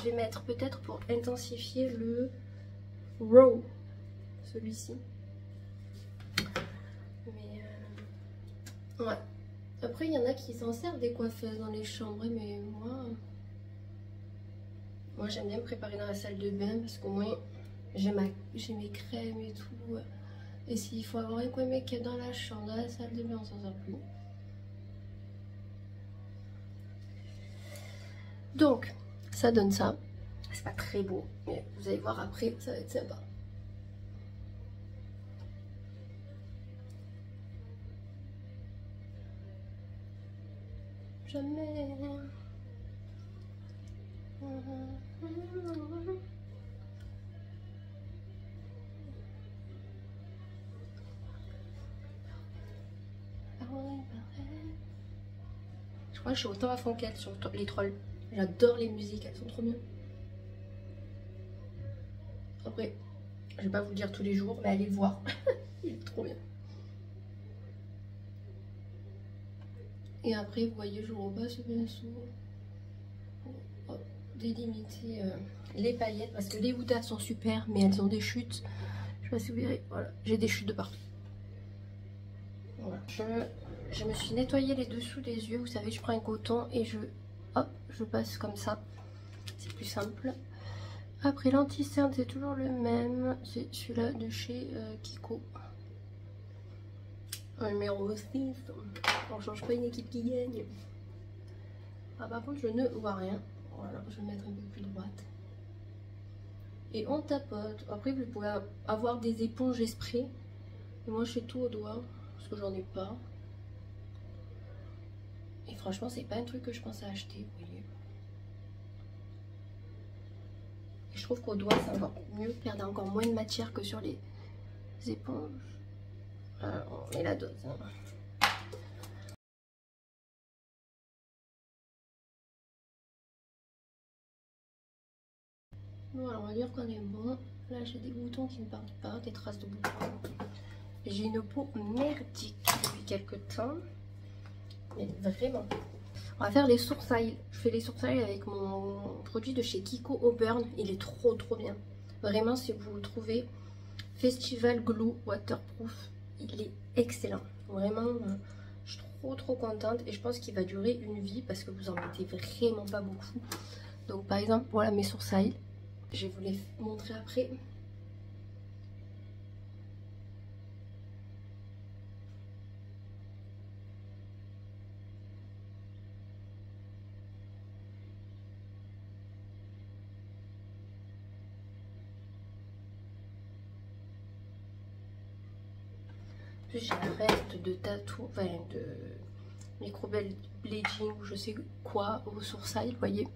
vais mettre peut-être pour intensifier le Raw, celui-ci. Mais ouais. Après il y en a qui s'en servent des coiffeuses dans les chambres, mais moi j'aime bien me préparer dans la salle de bain parce qu'au moins j'ai mes crèmes et tout. Et s'il faut avoir un coin make-up dans la chambre, dans la salle de bain, on s'en sort plus. Donc, ça donne ça. C'est pas très beau, mais vous allez voir après, ça va être sympa. Jamais. Je crois que je suis autant à fond qu'elle sur les trolls. J'adore les musiques, elles sont trop bien. Après, je vais pas vous le dire tous les jours, mais allez le voir. Il est trop bien. Et après, vous voyez, je repasse bien souvent. Délimiter les paillettes parce que les Huda sont super, mais elles ont des chutes. Je sais pas si vous verrez. Voilà, j'ai des chutes de partout. Voilà. Je me suis nettoyé les dessous des yeux. Vous savez, je prends un coton et je passe comme ça. C'est plus simple. Après, l'anti-cerne, c'est toujours le même. C'est celui-là de chez Kiko. Numéro 6. On change pas une équipe qui gagne. Ah, par contre, je ne vois rien. Voilà, je vais mettre un peu plus droite. Et on tapote. Après, vous pouvez avoir des éponges esprit. Et moi, je fais tout au doigt. Parce que j'en ai pas. Et franchement, c'est pas un truc que je pense à acheter, vous voyez. Et je trouve qu'au doigt, ça va mieux. Perdre encore moins de matière que sur les éponges. Alors, on met la dose. Hein. Bon, alors on va dire qu'on est bon. Là, j'ai des boutons qui ne partent pas, des traces de boutons. J'ai une peau merdique depuis quelques temps. Mais vraiment. On va faire les sourcils. Je fais les sourcils avec mon produit de chez Kiko Auburn. Il est trop bien. Vraiment, si vous le trouvez, Festival Glow Waterproof, il est excellent. Vraiment, je suis trop contente. Et je pense qu'il va durer une vie parce que vous en mettez vraiment pas beaucoup. Donc par exemple, voilà mes sourcils. Je vais vous les montrer après. J'ai un reste de tatou, enfin de microblading ou je sais quoi aux sourcils, vous voyez.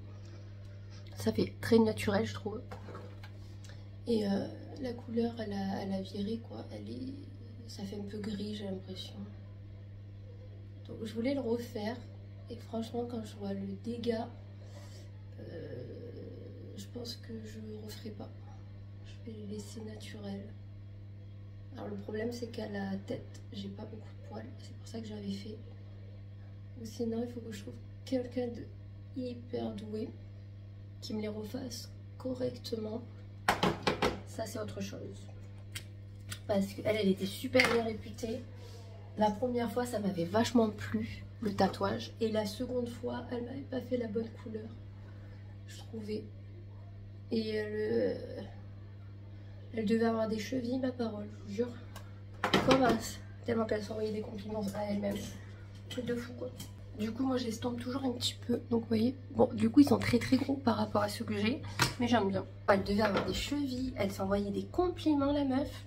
Ça fait très naturel, je trouve. Et la couleur, elle a viré, quoi. Ça fait un peu gris, j'ai l'impression. Donc je voulais le refaire. Et franchement, quand je vois le dégât, je pense que je ne referai pas. Je vais les laisser naturels. Alors le problème, c'est qu'à la tête, j'ai pas beaucoup de poils. C'est pour ça que j'avais fait. Ou sinon, il faut que je trouve quelqu'un de hyper doué qui me les refasse correctement. Ça, c'est autre chose. Parce qu'elle, elle était super bien réputée. La première fois, ça m'avait vachement plu, le tatouage. Et la seconde fois, elle m'avait pas fait la bonne couleur, je trouvais. Et elle devait avoir des chevilles, ma parole, je vous jure. Comme tellement qu'elle s'envoyait des compliments à elle-même. Truc de fou, quoi. Du coup, moi, j'estompe toujours un petit peu. Donc, vous voyez, bon, du coup, ils sont très gros par rapport à ceux que j'ai. Mais j'aime bien. Elle devait avoir des chevilles. Elle s'envoyait des compliments, la meuf.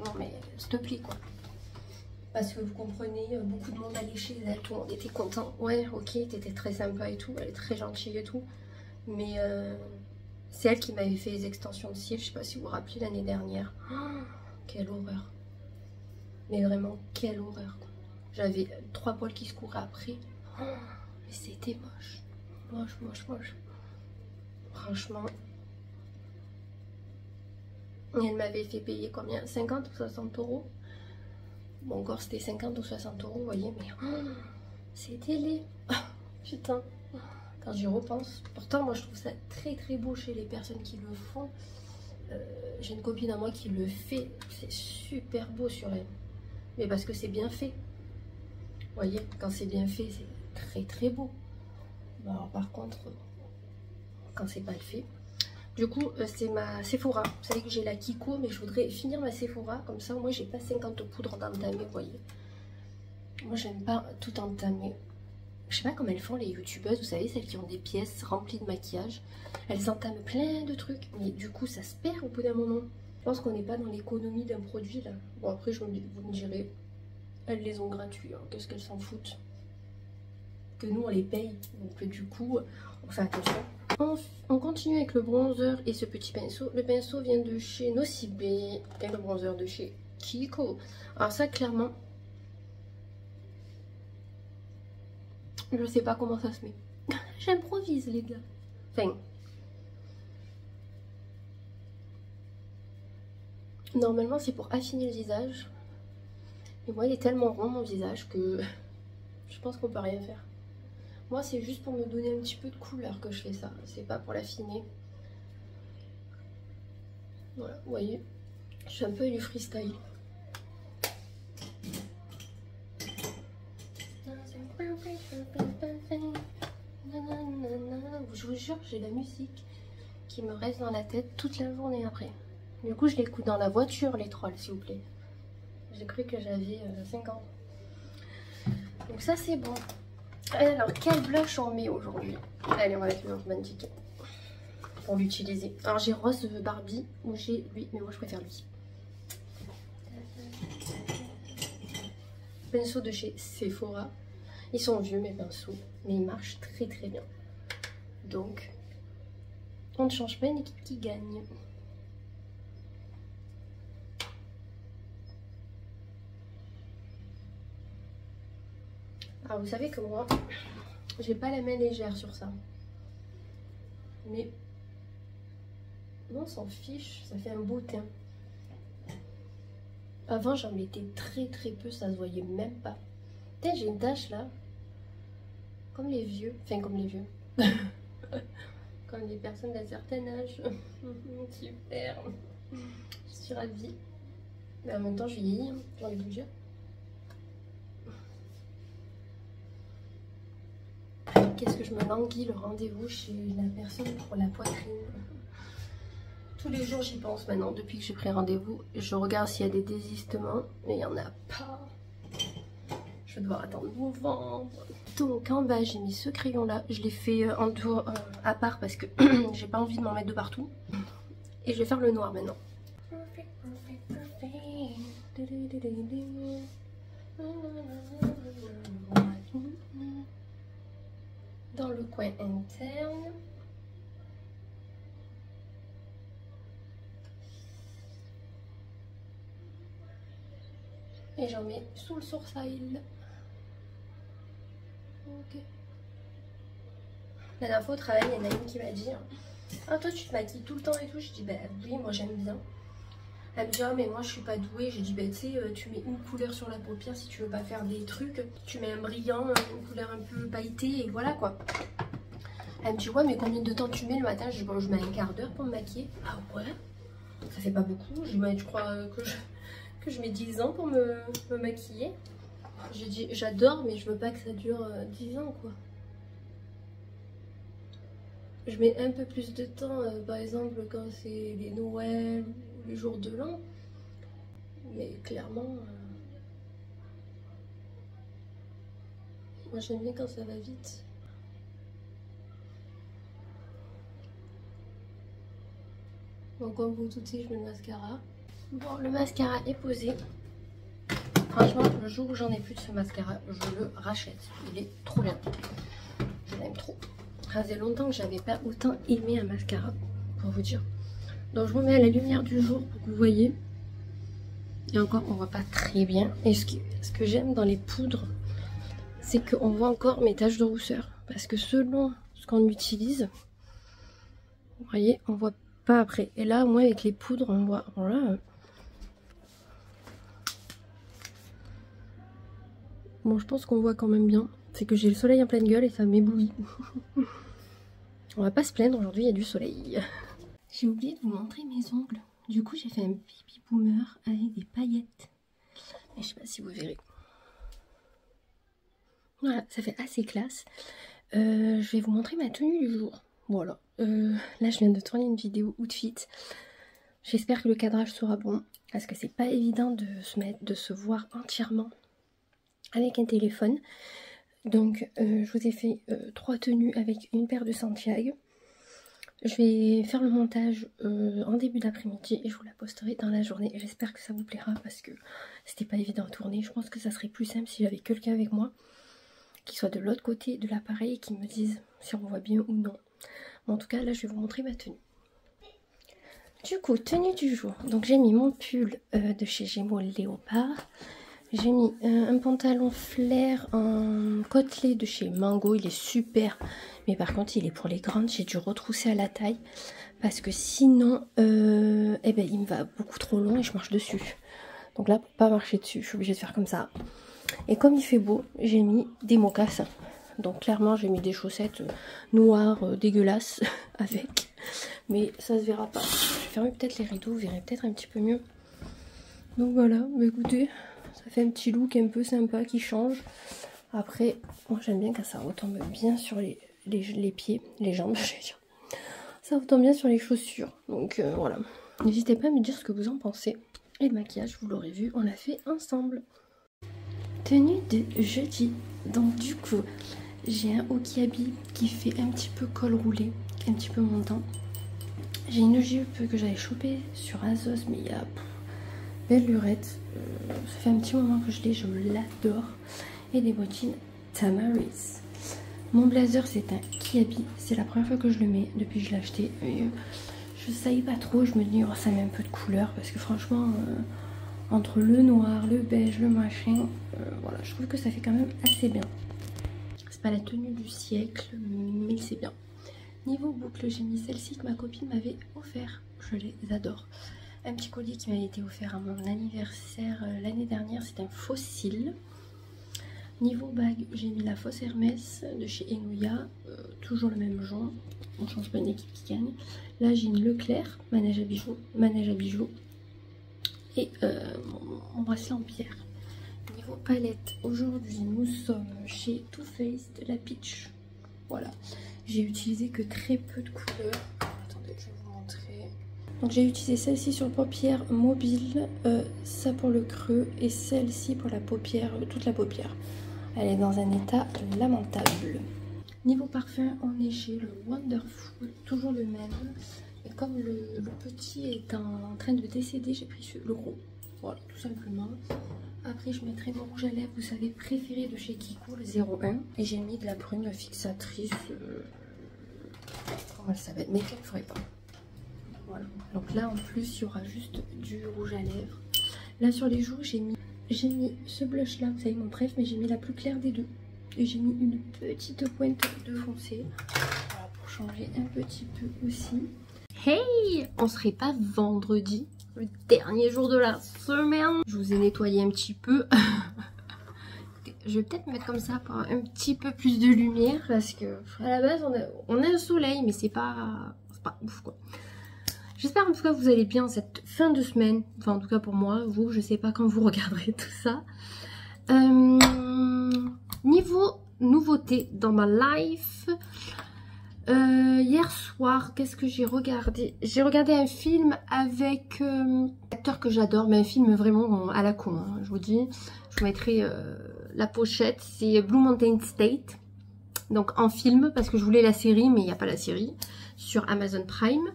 Non, mais s'il te plaît, quoi. Parce que vous comprenez, beaucoup de monde allait chez elle. Tout le monde était content. Ouais, ok, t'étais très sympa et tout. Elle est très gentille et tout. Mais c'est elle qui m'avait fait les extensions de cils. Je sais pas si vous vous rappelez l'année dernière. Oh, quelle horreur. Mais vraiment, quelle horreur. J'avais 3 poils qui se couraient après. Oh, mais c'était moche. Moche. Franchement. Et elle m'avait fait payer combien? 50 ou 60 euros. Bon, encore c'était 50 ou 60 euros, vous voyez. Mais oh, c'était laid. Oh, putain. Quand j'y repense. Pourtant, moi je trouve ça très beau chez les personnes qui le font. J'ai une copine à moi qui le fait. C'est super beau sur elle. Mais parce que c'est bien fait. Vous voyez, quand c'est bien fait, c'est très beau. Bon, alors, par contre, quand c'est mal fait. Du coup, c'est ma Sephora. Vous savez que j'ai la Kiko, mais je voudrais finir ma Sephora. Comme ça, moi, j'ai pas 50 poudres d'entamer, vous voyez. Moi, j'aime pas tout entamer. Je sais pas comment elles font les youtubeuses, vous savez, celles qui ont des pièces remplies de maquillage. Elles entament plein de trucs, mais du coup, ça se perd au bout d'un moment. Je pense qu'on n'est pas dans l'économie d'un produit, là. Bon, après, vous me direz, elles les ont gratuits, hein. Qu'est-ce qu'elles s'en foutent? Que nous, on les paye. Donc, du coup, on fait attention. On continue avec le bronzer et ce petit pinceau. Le pinceau vient de chez Nocibe et le bronzer de chez Kiko. Alors ça, clairement, Je sais pas comment ça se met. J'improvise les gars. Enfin. Normalement c'est pour affiner le visage. Et moi il est tellement rond mon visage que je pense qu'on peut rien faire. Moi c'est juste pour me donner un petit peu de couleur que je fais ça. C'est pas pour l'affiner. Voilà, vous voyez. Je suis un peu du freestyle. Je vous jure, j'ai la musique qui me reste dans la tête toute la journée après. Du coup, je l'écoute dans la voiture, les trolls, s'il vous plaît. J'ai cru que j'avais 5 ans. Donc ça, c'est bon. Alors, quel blush on met aujourd'hui? Allez, on va mettre le romantique pour l'utiliser. Alors, j'ai Rose Barbie ou j'ai lui, mais moi, je préfère lui. Pinceau de chez Sephora. Ils sont vieux, mes pinceaux, mais ils marchent très très bien. Donc, on ne change pas une équipe qui gagne. Alors vous savez que moi, j'ai pas la main légère sur ça. Mais on s'en fiche, ça fait un beau teint. Avant j'en mettais très très peu, ça se voyait même pas. Putain, j'ai une tache là. Comme les vieux, enfin comme les vieux. Comme les personnes d'un certain âge. Super. Je suis ravie. Mais en même temps je vieillis, hein, j'ai envie de vous dire. Qu'est-ce que je me languis le rendez-vous chez la personne pour la poitrine. Tous les jours j'y pense maintenant, depuis que j'ai pris rendez-vous. Je regarde s'il y a des désistements, mais il n'y en a pas. Je vais devoir attendre novembre. Donc en bas j'ai mis ce crayon là, je l'ai fait en tour à part parce que j'ai pas envie de m'en mettre de partout. Et je vais faire le noir maintenant. Dans le coin interne. Et j'en mets sous le sourcil. Ok. La dernière fois au travail, il y en a une qui m'a dit ah toi tu te maquilles tout le temps et tout. Je dis bah oui, moi j'aime bien. Elle me dit ah mais moi je suis pas douée. J'ai dit bah tu sais tu mets une couleur sur la paupière si tu veux pas faire des trucs. Tu mets un brillant, une couleur un peu pailletée et voilà quoi. Elle me dit ouais mais combien de temps tu mets le matin? Je dis bon je mets un quart d'heure pour me maquiller. Ah ouais? Ça fait pas beaucoup. Je dis je crois que je mets 10 ans pour me maquiller. J'ai dit j'adore mais je veux pas que ça dure 10 ans quoi. Je mets un peu plus de temps par exemple quand c'est les Noël ou les jours de l'an. Mais clairement moi j'aime bien quand ça va vite. Donc comme vous doutez je mets le mascara. Bon le mascara est posé. Franchement le jour où j'en ai plus de ce mascara je le rachète. Il est trop bien. Je l'aime trop. Ça faisait longtemps que j'avais pas autant aimé un mascara pour vous dire. Donc je vous mets à la lumière du jour pour que vous voyez. Et encore on voit pas très bien. Et ce que j'aime dans les poudres c'est qu'on voit encore mes taches de rousseur. Parce que selon ce qu'on utilise, vous voyez on voit pas après. Et là moi avec les poudres on voit. Voilà. Bon je pense qu'on voit quand même bien. C'est que j'ai le soleil en pleine gueule et ça m'éblouit. On va pas se plaindre, aujourd'hui il y a du soleil. J'ai oublié de vous montrer mes ongles. Du coup j'ai fait un baby boomer avec des paillettes. Et je sais pas si vous verrez. Voilà, ça fait assez classe. Je vais vous montrer ma tenue du jour. Voilà. Là je viens de tourner une vidéo outfit. J'espère que le cadrage sera bon. Parce que c'est pas évident de se voir entièrement avec un téléphone. Donc je vous ai fait 3 tenues avec une paire de Santiago. Je vais faire le montage en début d'après-midi et je vous la posterai dans la journée. J'espère que ça vous plaira parce que c'était pas évident à tourner. Je pense que ça serait plus simple si j'avais quelqu'un avec moi qui soit de l'autre côté de l'appareil et qui me dise si on voit bien ou non. En tout cas là je vais vous montrer ma tenue. Du coup tenue du jour. Donc j'ai mis mon pull de chez Gémeaux Léopard. J'ai mis un pantalon flair en côtelé de chez Mango. Il est super. Mais par contre, il est pour les grandes. J'ai dû retrousser à la taille. Parce que sinon, eh ben, il me va beaucoup trop long et je marche dessus. Donc là, pour pas marcher dessus, je suis obligée de faire comme ça. Et comme il fait beau, j'ai mis des mocassins. Donc clairement, j'ai mis des chaussettes noires dégueulasses avec. Mais ça se verra pas. Je vais fermer peut-être les rideaux, vous verrez peut-être un petit peu mieux. Donc voilà, bah écoutez, ça fait un petit look un peu sympa qui change. Après, moi j'aime bien quand ça retombe bien sur les pieds, les jambes, je vais dire. Ça retombe bien sur les chaussures. Donc voilà. N'hésitez pas à me dire ce que vous en pensez. Et le maquillage, vous l'aurez vu, on l'a fait ensemble. Tenue de jeudi. Donc du coup, j'ai un okiabi qui fait un petit peu col roulé, un petit peu montant. J'ai une jupe que j'avais chopée sur Azos, mais il y a belle lurette. Ça fait un petit moment que je l'ai, je l'adore. Et des bottines Tamaris. Mon blazer, c'est un kiabi. C'est la première fois que je le mets depuis que je l'ai acheté. Et, je savais pas trop, je me dis, oh, ça met un peu de couleur. Parce que franchement, entre le noir, le beige, le machin, voilà, je trouve que ça fait quand même assez bien. C'est pas la tenue du siècle, mais c'est bien. Niveau boucle, j'ai mis celle-ci que ma copine m'avait offert. Je les adore. Un petit collier qui m'avait été offert à mon anniversaire l'année dernière, c'est un fossile. Niveau bague, j'ai mis la fausse Hermès de chez Enouya, toujours le même genre, on change pas une équipe qui gagne. Là j'ai une Leclerc, manège à bijoux, et mon bracelet en pierre. Niveau palette, aujourd'hui nous sommes chez Too Faced, la Peach. Voilà, j'ai utilisé que très peu de couleurs. Attendez, je vais vous montrer. Donc j'ai utilisé celle-ci sur paupière mobile, ça pour le creux, et celle-ci pour la paupière, toute la paupière. Elle est dans un état lamentable. Niveau parfum, on est chez le Wonderful, toujours le même. Et comme le petit est en train de décéder, j'ai pris le gros. Voilà, tout simplement. Après, je mettrai mon rouge à lèvres, vous savez, préféré de chez Kiko, le 01. Et j'ai mis de la brume fixatrice. Comment elle s'appelle? Mais qu'elle ne ferait pas. Voilà. Donc là, en plus, il y aura juste du rouge à lèvres. Là, sur les joues, j'ai mis ce blush là, vous savez mon préf, mais j'ai mis la plus claire des deux. Et j'ai mis une petite pointe de foncé. Voilà, pour changer un petit peu aussi. Hey, on serait pas vendredi, le dernier jour de la semaine. Je vous ai nettoyé un petit peu. Je vais peut-être mettre comme ça pour un petit peu plus de lumière. Parce que à la base, on a un soleil, mais c'est pas ouf quoi. J'espère en tout cas que vous allez bien cette fin de semaine. Enfin en tout cas pour moi, vous, je sais pas quand vous regarderez tout ça. Niveau nouveauté dans ma life. Hier soir, qu'est-ce que j'ai regardé? J'ai regardé un film avec un acteur que j'adore, mais un film vraiment à la con, hein, je vous dis. Je vous mettrai la pochette, c'est Blue Mountain State. Donc en film, parce que je voulais la série, mais il n'y a pas la série, sur Amazon Prime.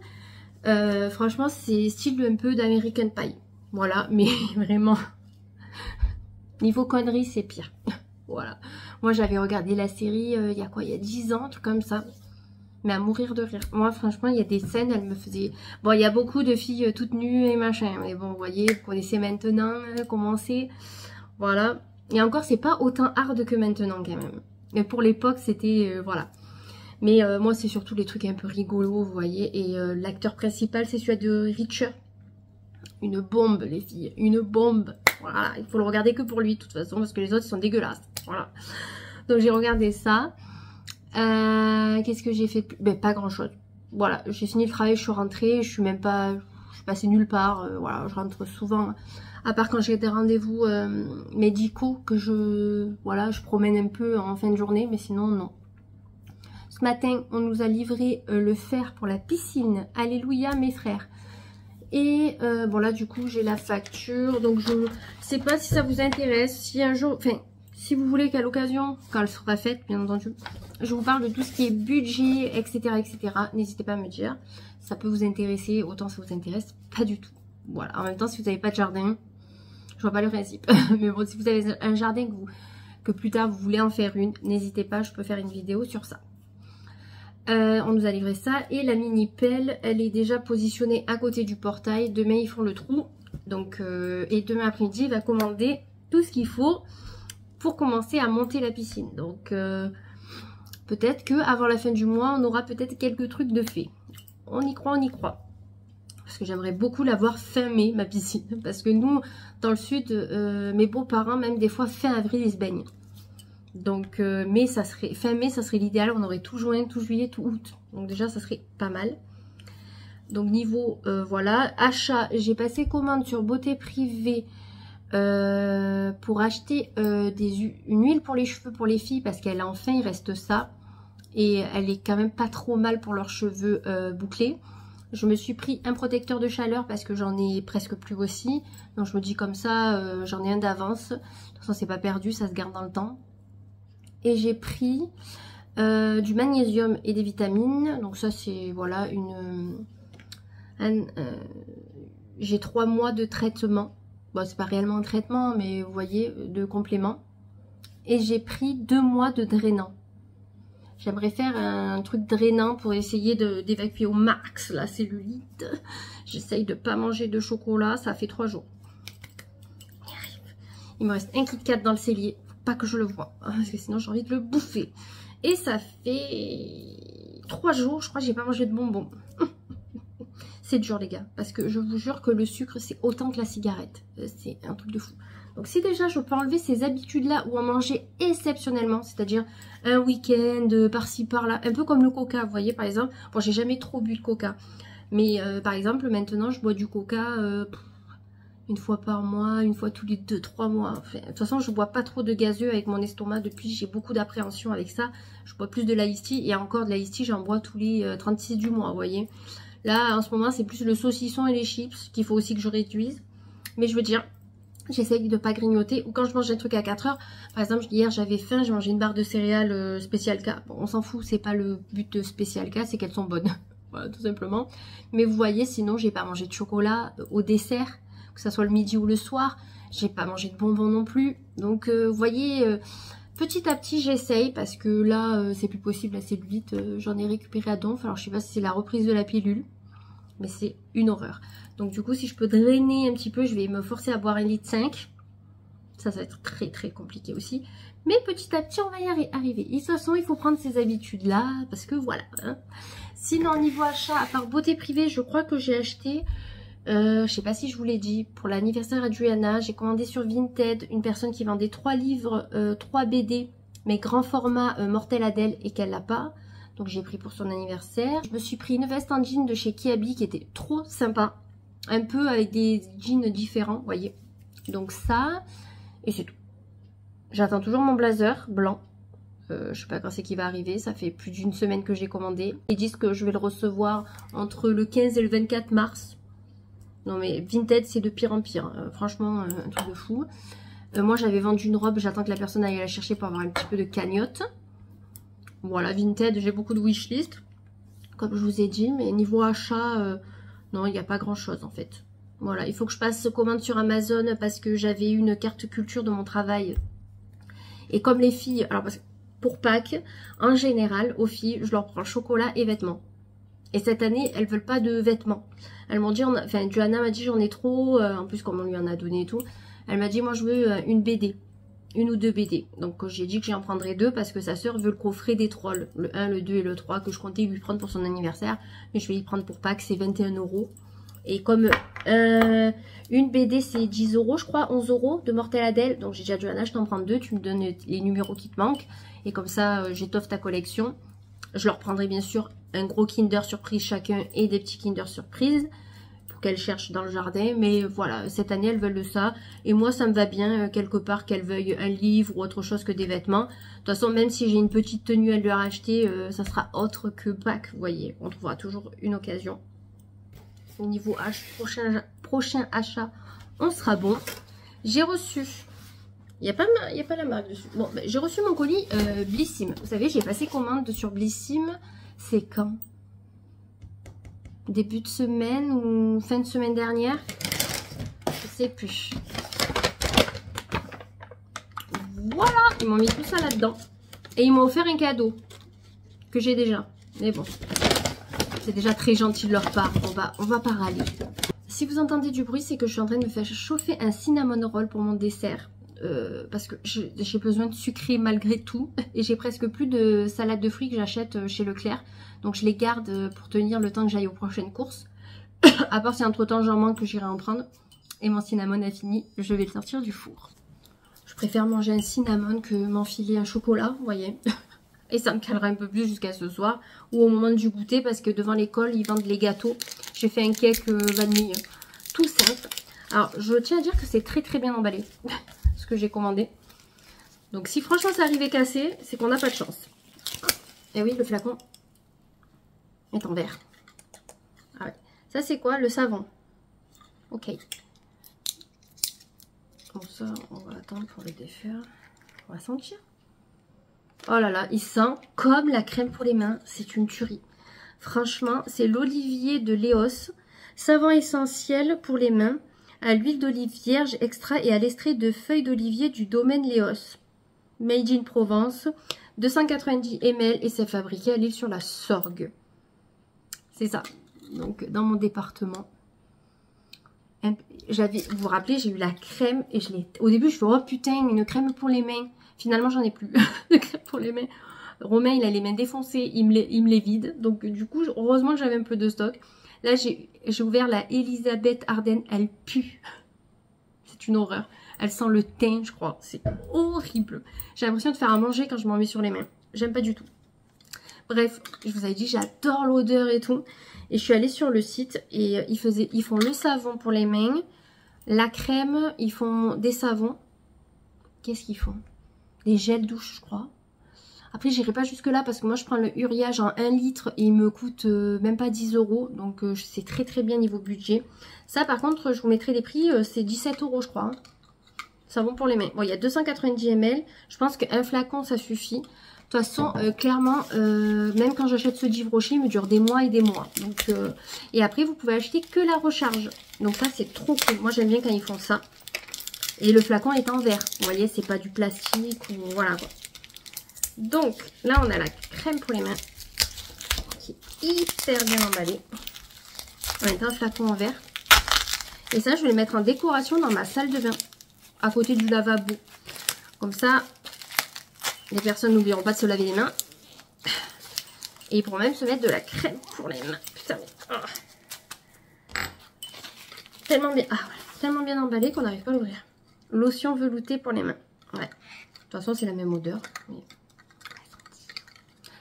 Franchement, c'est style un peu d'American Pie. Voilà, mais vraiment, niveau conneries, c'est pire. Voilà. Moi, j'avais regardé la série, il y a quoi? Il y a 10 ans, un truc comme ça. Mais à mourir de rire. Moi, franchement, il y a des scènes, elles me faisaient... Bon, il y a beaucoup de filles toutes nues et machin. Mais bon, vous voyez, vous connaissez maintenant comment c'est. Voilà. Et encore, c'est pas autant hard que maintenant, quand même. Mais pour l'époque, c'était... voilà. Mais moi, c'est surtout les trucs un peu rigolos, vous voyez. Et l'acteur principal, c'est celui de Reacher. Une bombe, les filles. Une bombe. Voilà. Il faut le regarder que pour lui, de toute façon, parce que les autres, ils sont dégueulasses. Voilà. Donc, j'ai regardé ça. Qu'est-ce que j'ai fait de plus? Ben, pas grand-chose. Voilà. J'ai fini le travail, je suis rentrée. Je suis même pas... Je suis passée nulle part. Voilà. Je rentre souvent... À part quand j'ai des rendez-vous médicaux, que je promène un peu en fin de journée. Mais sinon, non. Ce matin, on nous a livré le fer pour la piscine. Alléluia, mes frères. Et bon là, du coup, j'ai la facture. Donc, je sais pas si ça vous intéresse. Si un jour, enfin, si vous voulez qu'à l'occasion, quand elle sera faite, bien entendu, je vous parle de tout ce qui est budget, etc., etc. N'hésitez pas à me dire. Ça peut vous intéresser. Autant ça vous intéresse, pas du tout. Voilà. En même temps, si vous n'avez pas de jardin, je vois pas le principe. Mais bon, si vous avez un jardin que plus tard vous voulez en faire une, n'hésitez pas. Je peux faire une vidéo sur ça. On nous a livré ça et la mini pelle, elle est déjà positionnée à côté du portail. Demain ils font le trou, donc et demain après-midi il va commander tout ce qu'il faut pour commencer à monter la piscine. Donc peut-être qu'avant la fin du mois, on aura peut-être quelques trucs de fait. On y croit, on y croit. Parce que j'aimerais beaucoup l'avoir fin mai, ma piscine. Parce que nous, dans le sud, mes beaux-parents, même des fois fin avril, ils se baignent. Donc mai, ça serait, fin mai, ça serait l'idéal. On aurait tout juin, tout juillet, tout août. Donc déjà, ça serait pas mal. Donc niveau, voilà. Achat, j'ai passé commande sur Beauté Privée pour acheter une huile pour les cheveux pour les filles. Parce qu'elle a enfin, il reste ça. Et elle est quand même pas trop mal pour leurs cheveux bouclés. Je me suis pris un protecteur de chaleur parce que j'en ai presque plus aussi. Donc je me dis comme ça, j'en ai un d'avance. De toute façon, c'est pas perdu, ça se garde dans le temps. Et j'ai pris du magnésium et des vitamines. Donc ça, c'est voilà j'ai 3 mois de traitement. Bon, c'est pas réellement un traitement, mais vous voyez, de complément. Et j'ai pris 2 mois de drainant. J'aimerais faire un truc drainant pour essayer d'évacuer au max la cellulite. J'essaye de pas manger de chocolat. Ça fait 3 jours. Il me reste un Kit Kat dans le cellier. Faut pas que je le vois. Parce que sinon j'ai envie de le bouffer. Et ça fait 3 jours. Je crois que j'ai pas mangé de bonbons. C'est dur les gars. Parce que je vous jure que le sucre c'est autant que la cigarette. C'est un truc de fou. Donc si déjà je peux enlever ces habitudes-là où on mangeait exceptionnellement, c'est-à-dire un week-end par-ci par-là, un peu comme le coca, vous voyez par exemple. Bon, j'ai jamais trop bu de coca, mais par exemple maintenant je bois du coca une fois par mois, une fois tous les 2-3 mois. Enfin, de toute façon je bois pas trop de gazeux avec mon estomac depuis, j'ai beaucoup d'appréhension avec ça. Je bois plus de l'ice tea et encore de l'ice tea j'en bois tous les 36 du mois, vous voyez. Là en ce moment c'est plus le saucisson et les chips qu'il faut aussi que je réduise. Mais je veux dire, j'essaye de ne pas grignoter. Ou quand je mange un truc à 4 heures, par exemple hier j'avais faim, j'ai mangé une barre de céréales Spécial K. Bon, on s'en fout, c'est pas le but de Spécial K, c'est qu'elles sont bonnes. Voilà, tout simplement. Mais vous voyez, sinon j'ai pas mangé de chocolat au dessert, que ça soit le midi ou le soir. J'ai pas mangé de bonbons non plus. Donc vous voyez, petit à petit j'essaye parce que là c'est plus possible, la cellulite, j'en ai récupéré à donf. Alors je sais pas si c'est la reprise de la pilule, mais c'est une horreur. Donc du coup, si je peux drainer un petit peu, je vais me forcer à boire 1,5 litre. Ça va être très très compliqué aussi. Mais petit à petit, on va y arriver. Et de toute façon, il faut prendre ces habitudes-là, parce que voilà. Hein. Sinon, niveau achat, à part Beauté Privée, je crois que j'ai acheté, je sais pas si je vous l'ai dit, pour l'anniversaire à Juliana, j'ai commandé sur Vinted une personne qui vendait 3 livres, 3 BD, mais grand format Mortel Adèle, et qu'elle l'a pas. Donc j'ai pris pour son anniversaire. Je me suis pris une veste en jean de chez Kiabi qui était trop sympa. Un peu avec des jeans différents, vous voyez. Donc ça, et c'est tout. J'attends toujours mon blazer blanc. Je sais pas quand c'est qui va arriver. Ça fait plus d'une semaine que j'ai commandé. Ils disent que je vais le recevoir entre le 15 et le 24 mars. Non mais Vinted, c'est de pire en pire. Franchement, un truc de fou. Moi, j'avais vendu une robe. J'attends que la personne aille la chercher pour avoir un petit peu de cagnotte. Voilà, Vinted, j'ai beaucoup de wishlist. Comme je vous ai dit. Mais niveau achat... non, il n'y a pas grand chose en fait. Voilà, il faut que je passe commande sur Amazon parce que j'avais eu une carte culture de mon travail. Et comme les filles, alors parce que pour Pâques, en général, aux filles, je leur prends chocolat et vêtements. Et cette année, elles veulent pas de vêtements. Elles m'ont dit, enfin, Johanna m'a dit j'en ai trop, en plus comme on lui en a donné et tout. Elle m'a dit moi je veux une BD. 1 ou 2 BD. Donc j'ai dit que j'en prendrais 2 parce que sa soeur veut le coffret des trolls. Le 1, le 2 et le 3 que je comptais lui prendre pour son anniversaire. Mais je vais y prendre pour Pâques, c'est 21 €. Et comme une BD c'est 10 € je crois, 11 € de Mortel Adèle. Donc j'ai dit à Johanna, je t'en prends 2, tu me donnes les numéros qui te manquent. Et comme ça j'étoffe ta collection. Je leur prendrai bien sûr un gros Kinder Surprise chacun et des petits Kinder Surprise. Qu'elles cherchent dans le jardin, mais voilà, cette année elles veulent de ça, et moi ça me va bien quelque part qu'elles veuillent un livre ou autre chose que des vêtements. De toute façon, même si j'ai une petite tenue à leur acheter, ça sera autre que Pâques, vous voyez, on trouvera toujours une occasion. Au niveau prochain achat, on sera bon. J'ai reçu, il n'y a pas la marque dessus, bon, ben, j'ai reçu mon colis Blissim. Vous savez, j'ai passé commande sur Blissim, c'est quand ? Début de semaine ou fin de semaine dernière, je sais plus. Voilà, ils m'ont mis tout ça là-dedans. Et ils m'ont offert un cadeau que j'ai déjà. Mais bon, c'est déjà très gentil de leur part. On va pas râler. Si vous entendez du bruit, c'est que je suis en train de me faire chauffer un cinnamon roll pour mon dessert. parce que j'ai besoin de sucré malgré tout. Et j'ai presque plus de salade de fruits que j'achète chez Leclerc. Donc je les garde pour tenir le temps que j'aille aux prochaines courses. À part si entre temps j'en manque, que j'irai en prendre. Et mon cinnamon a fini, je vais le sortir du four. Je préfère manger un cinnamon que m'enfiler un chocolat, vous voyez. Et ça me calera un peu plus jusqu'à ce soir. Ou au moment du goûter, parce que devant l'école, ils vendent les gâteaux. J'ai fait un cake vanille, tout simple. Alors, je tiens à dire que c'est très très bien emballé, ce que j'ai commandé. Donc si franchement ça arrivait cassé, c'est qu'on n'a pas de chance. Et oui, le flacon est en verre. Ah ouais. Ça c'est quoi? Le savon. Ok. Bon ça, on va attendre pour le défaire. On va sentir. Oh là là, il sent comme la crème pour les mains. C'est une tuerie. Franchement, c'est l'olivier de Léos. Savon essentiel pour les mains. À l'huile d'olive vierge extra et à l'extrait de feuilles d'olivier du domaine Léos. Made in Provence. 290 ml et c'est fabriqué à l'île sur la Sorgue. C'est ça. Donc dans mon département. Vous vous rappelez, j'ai eu la crème et je l'ai. Au début, je fais oh putain, une crème pour les mains. Finalement, j'en ai plus de crème pour les mains. Romain, il a les mains défoncées, il me les vide. Donc du coup, heureusement que j'avais un peu de stock. Là, j'ai ouvert la Elisabeth Arden, elle pue. C'est une horreur. Elle sent le thym, je crois. C'est horrible. J'ai l'impression de faire à manger quand je m'en mets sur les mains. J'aime pas du tout. Bref, je vous avais dit, j'adore l'odeur et tout. Et je suis allée sur le site et ils font le savon pour les mains, la crème, ils font des savons. Qu'est-ce qu'ils font? Des gels douche, je crois. Après, j'irai pas jusque là parce que moi, je prends le Uriage en 1 litre et il me coûte même pas 10 €. Donc, c'est très très bien niveau budget. Ça, par contre, je vous mettrai les prix, c'est 17 € je crois. Hein. Savon pour les mains. Bon, il y a 290 ml. Je pense qu'un flacon, ça suffit. De toute façon, clairement, même quand j'achète ce Givenchy, il me dure des mois et des mois. Donc, et après, vous pouvez acheter que la recharge. Donc ça, c'est trop cool. Moi, j'aime bien quand ils font ça. Et le flacon est en verre. Vous voyez, c'est pas du plastique ou voilà quoi. Donc, là, on a la crème pour les mains qui est hyper bien emballée. On est un flacon en verre. Et ça, je vais le mettre en décoration dans ma salle de bain, à côté du lavabo. Comme ça, les personnes n'oublieront pas de se laver les mains. Et ils pourront même se mettre de la crème pour les mains. Putain, mais... Oh. Tellement bien, tellement bien emballé qu'on n'arrive pas à l'ouvrir. Lotion veloutée pour les mains. Ouais. De toute façon, c'est la même odeur. Mais...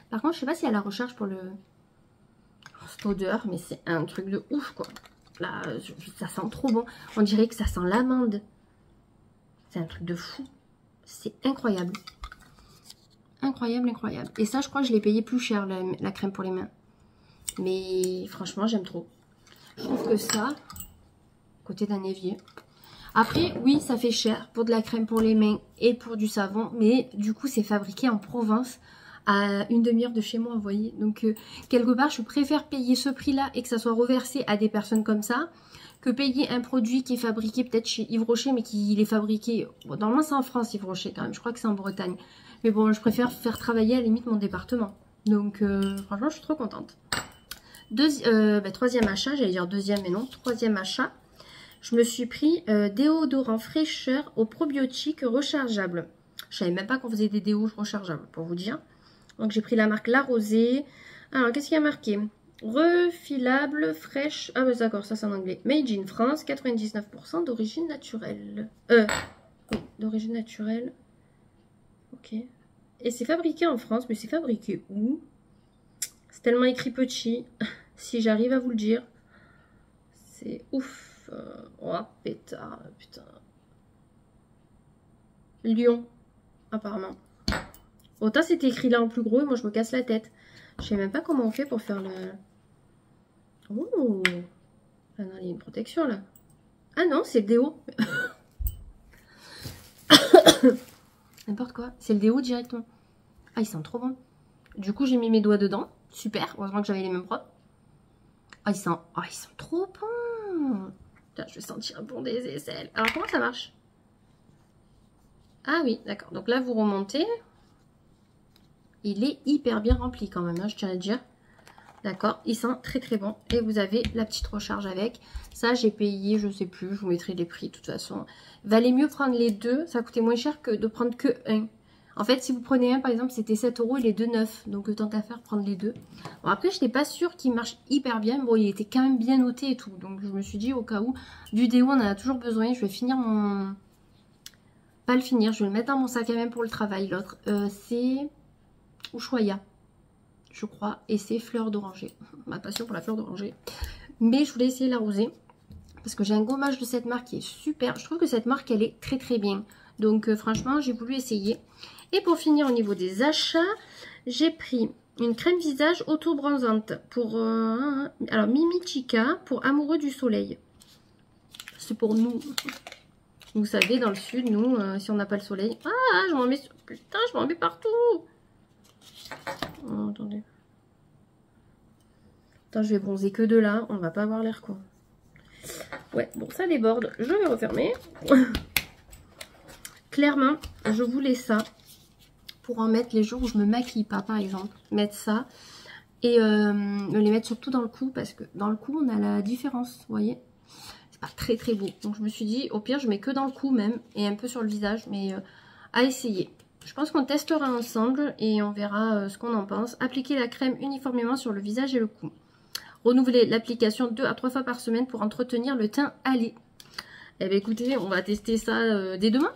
Par contre, je sais pas s'il y a la recharge pour cette odeur, mais c'est un truc de ouf, quoi. Là, ça sent trop bon. On dirait que ça sent l'amande. C'est un truc de fou. C'est incroyable. Incroyable, incroyable. Et ça, je crois que je l'ai payé plus cher, la crème pour les mains. Mais franchement, j'aime trop. Je trouve que ça, côté d'un évier. Après, oui, ça fait cher pour de la crème pour les mains et pour du savon. Mais du coup, c'est fabriqué en Provence, à une demi-heure de chez moi, vous voyez. Donc, quelque part, je préfère payer ce prix-là et que ça soit reversé à des personnes comme ça, que payer un produit qui est fabriqué peut-être chez Yves Rocher, mais qui est fabriqué... Bon, normalement, c'est en France, Yves Rocher, quand même. Je crois que c'est en Bretagne. Mais bon, je préfère faire travailler à la limite mon département. Donc, franchement, je suis trop contente. Troisième achat, j'allais dire deuxième, mais non. Troisième achat, je me suis pris déodorant fraîcheur aux probiotiques rechargeables. Je savais même pas qu'on faisait des déos rechargeables, pour vous dire. Donc, j'ai pris la marque La Rosée. Alors, qu'est-ce qu'il y a marqué? Refilable, fraîche. Ah, bah d'accord, ça c'est en anglais. Made in France, 99% d'origine naturelle. Oui, d'origine naturelle. Ok. Et c'est fabriqué en France, mais c'est fabriqué où? C'est tellement écrit petit. Si j'arrive à vous le dire. C'est ouf. Oh, pétard, putain. Lyon, apparemment. Autant c'est écrit là en plus gros et moi je me casse la tête. Je sais même pas comment on fait pour faire le... Oh. Ah non, il y a une protection là. Ah non, c'est le déo. N'importe quoi. C'est le déo directement. Ah, il sent trop bon. Du coup, j'ai mis mes doigts dedans. Super. Heureusement que j'avais les mêmes propres. Ah, il sent trop bon. Putain, je vais sentir bon des aisselles. Alors, comment ça marche? Ah oui, d'accord. Donc là, vous remontez. Il est hyper bien rempli quand même, hein, je tiens à le dire. D'accord, il sent très très bon. Et vous avez la petite recharge avec. Ça, j'ai payé, je sais plus, je vous mettrai les prix de toute façon. Valait mieux prendre les deux, ça coûtait moins cher que de prendre que un. En fait, si vous prenez un, par exemple, c'était 7 € et les deux 9. Donc, tant qu'à faire, prendre les deux. Bon, après, je n'étais pas sûre qu'il marche hyper bien. Bon, il était quand même bien noté et tout. Donc, je me suis dit, au cas où, du déo, on en a toujours besoin. Je vais finir mon... Pas le finir, je vais le mettre dans mon sac à main pour le travail. L'autre, c'est Ushuaïa, je crois. Et c'est fleur d'oranger. Ma passion pour la fleur d'oranger. Mais je voulais essayer l'arroser. Parce que j'ai un gommage de cette marque qui est super. Je trouve que cette marque, elle est très très bien. Donc, franchement, j'ai voulu essayer. Et pour finir, au niveau des achats, j'ai pris une crème visage auto-bronzante pour alors Mimi Chica pour amoureux du soleil. C'est pour nous. Vous savez, dans le sud, nous, si on n'a pas le soleil... Ah, je m'en mets... Putain, je m'en mets partout. Oh, attendez. Attends, je vais bronzer que de là. On va pas avoir l'air quoi. Ouais, bon, ça déborde. Je vais refermer. Clairement, je voulais ça. Pour en mettre les jours où je me maquille pas, par exemple. Mettre ça. Et me les mettre surtout dans le cou. Parce que dans le cou, on a la différence. Vous voyez? C'est pas très très beau. Donc je me suis dit, au pire, je mets que dans le cou même. Et un peu sur le visage. Mais à essayer. Je pense qu'on testera ensemble. Et on verra ce qu'on en pense. Appliquer la crème uniformément sur le visage et le cou. Renouveler l'application 2 à 3 fois par semaine pour entretenir le teint hâlé. Eh bien écoutez, on va tester ça dès demain.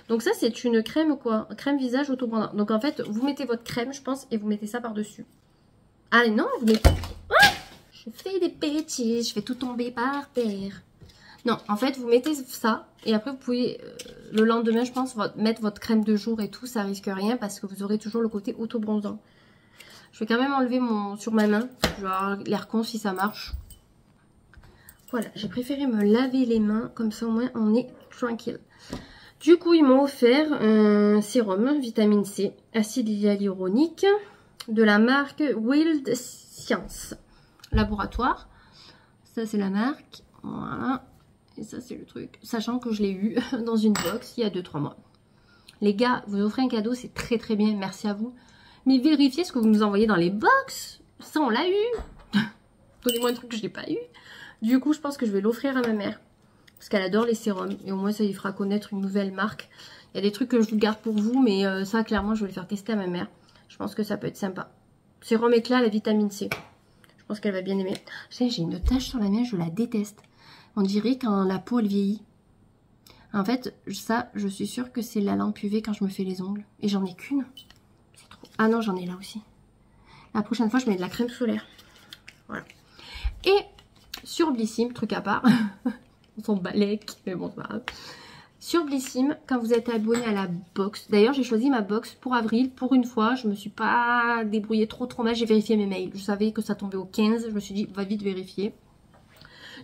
Donc ça c'est une crème quoi, crème visage auto-bronzant. Donc en fait, vous mettez votre crème je pense et vous mettez ça par-dessus. Ah non, vous mettez... Ah, je fais des bêtises, je fais tout tomber par terre. Non, en fait vous mettez ça et après vous pouvez le lendemain je pense mettre votre crème de jour et tout, ça risque rien parce que vous aurez toujours le côté auto-bronzant. Je vais quand même enlever mon sur ma main, je vais avoir l'air con si ça marche. Voilà, j'ai préféré me laver les mains, comme ça au moins on est tranquille. Du coup, ils m'ont offert un sérum vitamine C, acide hyaluronique, de la marque Wild Science Laboratoire. Ça, c'est la marque. Voilà. Et ça, c'est le truc. Sachant que je l'ai eu dans une box il y a 2-3 mois. Les gars, vous offrez un cadeau, c'est très très bien, merci à vous. Mais vérifiez ce que vous nous envoyez dans les box. Ça, on l'a eu. Donnez-moi un truc que je n'ai pas eu. Du coup, je pense que je vais l'offrir à ma mère. Parce qu'elle adore les sérums. Et au moins, ça lui fera connaître une nouvelle marque. Il y a des trucs que je vous garde pour vous. Mais ça, clairement, je vais le faire tester à ma mère. Je pense que ça peut être sympa. Sérum éclat, la vitamine C. Je pense qu'elle va bien aimer. J'ai une tache sur la main, je la déteste. On dirait quand la peau, elle vieillit. En fait, ça, je suis sûre que c'est la lampe UV quand je me fais les ongles. Et j'en ai qu'une. C'est trop... Ah non, j'en ai là aussi. La prochaine fois, je mets de la crème solaire. Voilà. Et... sur Blissim, truc à part, on s'en balèque, mais bon c'est pas grave. Sur Blissim, quand vous êtes abonné à la box, d'ailleurs j'ai choisi ma box pour avril, pour une fois, je me suis pas débrouillée trop mal, j'ai vérifié mes mails, je savais que ça tombait au 15, je me suis dit va vite vérifier.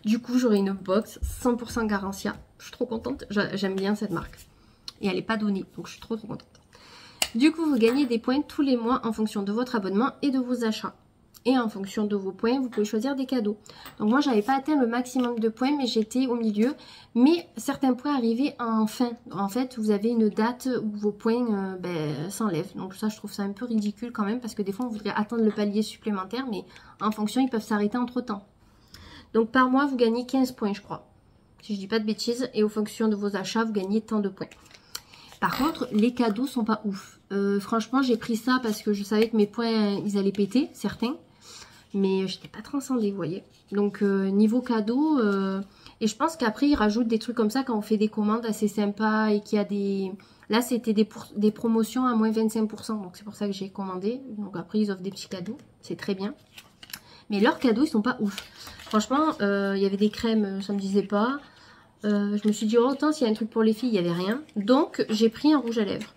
Du coup j'aurai une box 100% Garantia, je suis trop contente, j'aime bien cette marque. Et elle n'est pas donnée, donc je suis trop contente. Du coup vous gagnez des points tous les mois en fonction de votre abonnement et de vos achats. Et en fonction de vos points, vous pouvez choisir des cadeaux. Donc moi, j'avais pas atteint le maximum de points, mais j'étais au milieu. Mais certains points arrivaient en fin. En fait, vous avez une date où vos points s'enlèvent. Donc ça, je trouve ça un peu ridicule quand même, parce que des fois, on voudrait attendre le palier supplémentaire, mais en fonction, ils peuvent s'arrêter entre-temps. Donc par mois, vous gagnez 15 points, je crois. Si je dis pas de bêtises. Et en fonction de vos achats, vous gagnez tant de points. Par contre, les cadeaux sont pas ouf. Franchement, j'ai pris ça parce que je savais que mes points, ils allaient péter, certains. Mais je n'étais pas transcendée, vous voyez. Donc, niveau cadeau, et je pense qu'après, ils rajoutent des trucs comme ça quand on fait des commandes assez sympas et qu'il y a des... Là, c'était des promotions à moins 25%, donc c'est pour ça que j'ai commandé. Donc après, ils offrent des petits cadeaux, c'est très bien. Mais leurs cadeaux, ils sont pas ouf. Franchement, il y avait des crèmes, ça me disait pas. Je me suis dit, oh, autant s'il y a un truc pour les filles, il n'y avait rien. Donc, j'ai pris un rouge à lèvres.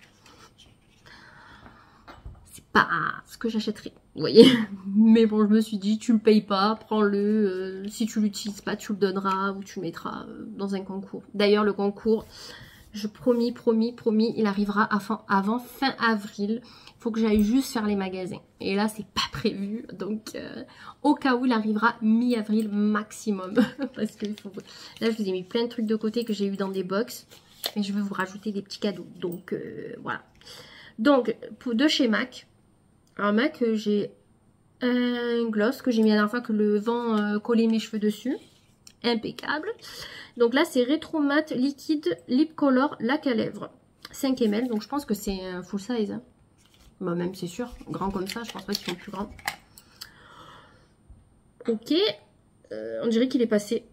C'est pas ce que j'achèterais, vous voyez. Mais bon, je me suis dit, tu le payes pas, prends-le. Si tu l'utilises pas, tu le donneras ou tu le mettras dans un concours. D'ailleurs, le concours, je promis, il arrivera avant fin avril. Il faut que j'aille juste faire les magasins. Et là, c'est pas prévu. Donc, au cas où, il arrivera mi-avril maximum. Parce que là, je vous ai mis plein de trucs de côté que j'ai eu dans des box. Mais je vais vous rajouter des petits cadeaux. Donc, voilà. Donc, de chez MAC. Alors, MAC, j'ai un gloss que j'ai mis la dernière fois que le vent collait mes cheveux dessus. Impeccable. Donc là, c'est Retro Matte Liquide Lip Color Lac à lèvres. 5 ml, donc je pense que c'est un full size. Hein. Bah, même c'est sûr, grand comme ça, je pense pas qu'ils sont plus grands. Ok. On dirait qu'il est passé.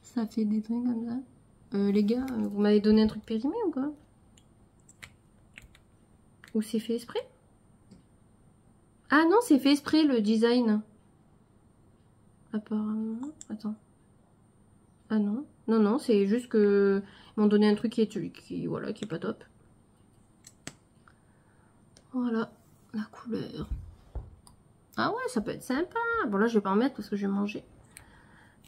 Ça fait des trucs comme ça. Les gars, vous m'avez donné un truc périmé ou quoi? Ou c'est fait exprès? Ah non, c'est fait exprès le design. Apparemment. Attends. Ah non. Non, non, c'est juste que ils m'ont donné un truc voilà, qui est pas top. Voilà la couleur. Ah ouais, ça peut être sympa. Bon là, je vais pas en mettre parce que je vais manger.